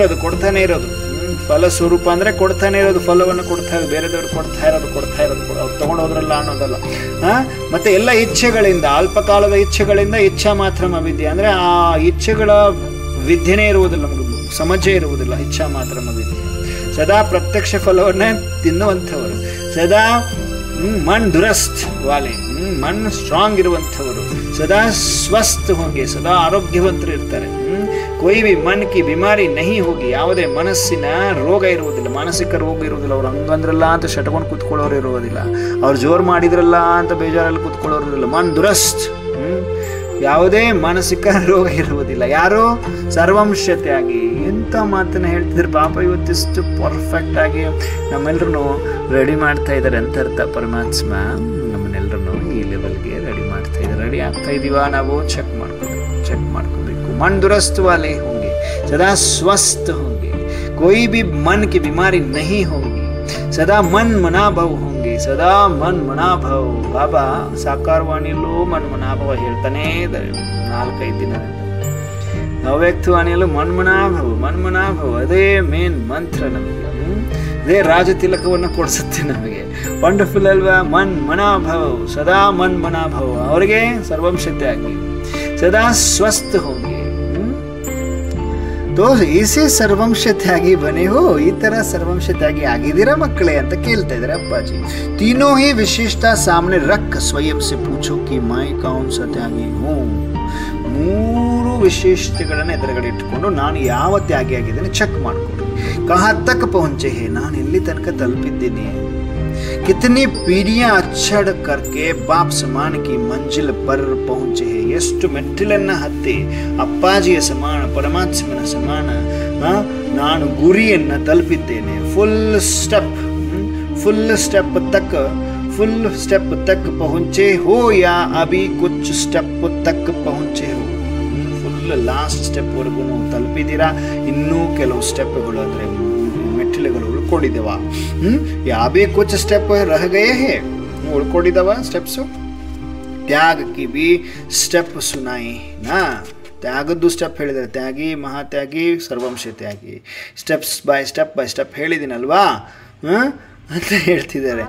ಇರೋದು ಫಲ ಸ್ವರೂಪ ಅಂದ್ರೆ ಕೊಡ್ತಾನೆ ಇರೋದು, ಫಲವನ್ನು ಕೊಡ್ತಾ ಇರೋದು, ಬೇರೆದವ್ರು ಕೊಡ್ತಾ ಇರೋದು ಅವ್ರು ತಗೊಂಡು ಹೋದ್ರಲ್ಲ ಅನ್ನೋದಲ್ಲ. ಮತ್ತೆ ಎಲ್ಲ ಇಚ್ಛೆಗಳಿಂದ, ಅಲ್ಪಕಾಲದ ಇಚ್ಛೆಗಳಿಂದ ಇಚ್ಛಾ ಮಾತ್ರ ಅವಿದ್ಯೆ ಅಂದ್ರೆ ಆ ಇಚ್ಛೆಗಳ ವಿದ್ಯೆನೇ ಇರುವುದಿಲ್ಲ, ನಮಗೆ ಸಮಜೆ ಇರುವುದಿಲ್ಲ. ಇಚ್ಛಾ ಮಾತ್ರ ಅವಿದ್ಯೆ. ಸದಾ ಪ್ರತ್ಯಕ್ಷ ಫಲವನ್ನ ತಿನ್ನುವಂಥವರು, ಸದಾ ಮನ್ ದುರಸ್ತ್ ವಾಲೆ, ಮನ್ ಸ್ಟ್ರಾಂಗ್ ಇರುವಂಥವರು, ಸದಾ ಸ್ವಸ್ಥ ಹೋಗಿ, ಸದಾ ಆರೋಗ್ಯವಂತರು ಇರ್ತಾರೆ. ಕೊಯ್ ಬಿ ಮನ್ ಕಿ ಬಿಮಾರಿ ನಹಿ ಹೋಗಿ, ಯಾವುದೇ ಮನಸ್ಸಿನ ರೋಗ ಇರುವುದಿಲ್ಲ, ಮಾನಸಿಕ ರೋಗ ಇರುವುದಿಲ್ಲ. ಅವ್ರು ಹಂಗಂದ್ರಲ್ಲ ಅಂತ ಶಟ್ಕೊಂಡು ಕೂತ್ಕೊಳ್ಳೋರು ಇರುವುದಿಲ್ಲ, ಅವ್ರು ಜೋರು ಮಾಡಿದ್ರಲ್ಲ ಅಂತ ಬೇಜಾರಲ್ಲಿ ಕೂತ್ಕೊಳ್ಳೋರು ಇರೋದಿಲ್ಲ. ಮನ್ ದುರಸ್ತ್, ಯಾವುದೇ ಮಾನಸಿಕ ರೋಗ ಇರುವುದಿಲ್ಲ. ಯಾರು ಸರ್ವಂಶತೆಯಾಗಿ. ಎಂಥ ಮಾತನ್ನ ಹೇಳ್ತಿದ್ರು ಪಾಪ. ಇವತ್ತಿಷ್ಟು ಪರ್ಫೆಕ್ಟ್ ಆಗಿ ನಮ್ಮೆಲ್ಲರೂ ರೆಡಿ ಮಾಡ್ತಾ ಇದ್ದಾರೆ ಅಂತ ಅರ್ಥ. ಪರಮಾತ್ಮ ನಮ್ಮನ್ನೆಲ್ಲರೂ ಈ ಲೆವೆಲ್ಗೆ ರೆಡಿ ಮಾಡ್ತಾ ಇದ್ದಾರೆ. ರೆಡಿ ಆಗ್ತಾ ಇದೀವ ನಾವು? ಚೆಕ್ ಮಾಡ್ಕೋಬೇಕು. मन दुरुस्त वाले होंगे, सदा स्वस्थ होंगे, कोई भी मन की बीमारी नहीं होगी, सदा मन मनाभव होंगे, सदा मन मनाभव. बाबा ಸಾಕಾರವಾಣಿಯಲ್ಲೂ ಮನ್ ಮನಾಭವ ಹೇಳ್ತಾನೆ ಇದ್ದಾರೆ 4-5 ದಿನದಿಂದ. ಅವ್ಯಕ್ತವಾಣಿಯಲ್ಲೂ ಮನ್ಮನಾಭವ ಅದೇ ಮೇನ್ ಮಂತ್ರ ನಮಗೆ. ಅದೇ ರಾಜತಿಲಕವನ್ನು ಕೊಡಿಸುತ್ತೆ ನಮಗೆ. ವಂಡರ್ಫುಲ್ ಅಲ್ವಾ? ಮನಾಭವ, ಸದಾ ಮನಾಭವ. ಅವರಿಗೆ ಸರ್ವಂಶತೆಯಾಗಿ ಸದಾ ಸ್ವಸ್ಥ ಹೋಗಿ. तो इसे सर्वंशत्यागी बने हो, ಈ ತರ ಸರ್ವಂಶತ್ಯಾಗಿ ಆಗಿದ್ದೀರಾ ಮಕ್ಕಳೇ ಅಂತ ಕೇಳ್ತಾ ಇದ್ದಾರೆ ಅಪ್ಪಾಜಿ. तीनों ही विशेषता सामने रख स्वयं से पूछो कि मैं कौन सा त्यागी हूँ. 3 ವಿಶೇಷತೆಗಳನ್ನು ಎದುರುಗಡೆ ಇಟ್ಟುಕೊಂಡು ನಾನು ಯಾವ ತ್ಯಾಗಿ ಆಗಿದ್ದೇನೆ ಚೆಕ್ ಮಾಡ್ಕೊಡ್ರಿ. ಕहाँ तक पहुंचे है, ನಾನು ಎಲ್ಲಿ ತನಕ ತಲುಪಿದ್ದೀನಿ. कितनी पीढ़ियां अक्षड़ करके बाप समान की मंजिल पर पहुंचे हैं. ಎಷ್ಟು ಮೆಟ್ಟಿಲನ್ನ ಹತ್ತಿ ಅಪ್ಪಾಜಿಯ ಸಮಾನ, ಪರಮಾತ್ಮನ ಸಮಾನ ನಾನು ಗುರಿಯನ್ನ ತಲುಪಿದ್ದೇನೆ. ಫುಲ್ स्टेप तक पहुंचे हो या अभी कुछ स्टेप तक पहुंचे हो. ಫುಲ್ ಲಾಸ್ಟ್ ಸ್ಟೆಪ್ ವರೆಗೂ ತಲುಪಿದ್ದೀರಾ? ಇನ್ನೂ ಕೆಲವು ಸ್ಟೆಪ್ಗಳು ಅಂದ್ರೆ ಮೆಟ್ಟಿಲುಗಳು ಉಳ್ಕೊಂಡಿದ್ದೇವ? ಯಾವೇ ಕುछ ಸ್ಟೆಪ್ ರಹ ಗಯೇ ಹೇ, ಉಳ್ಕೊಂಡಿದ್ದಾವ ಸ್ಟೆಪ್ಸು. ತ್ಯಾಗ ಕಿ ಬಿ ಸ್ಟೆಪ್ ಸುನಾಯಿ ನಾ. ತ್ಯಾಗದ್ದು ಸ್ಟೆಪ್ ಹೇಳಿದ್ದಾರೆ. ತ್ಯಾಗಿ, ಮಹಾತ್ಯಾಗಿ, ಸರ್ವಂಶತ್ಯಾಗಿ. ಸ್ಟೆಪ್ ಬೈ ಸ್ಟೆಪ್ ಹೇಳಿದ್ದೀನಲ್ವಾ ಅಂತ ಹೇಳ್ತಿದ್ದಾರೆ.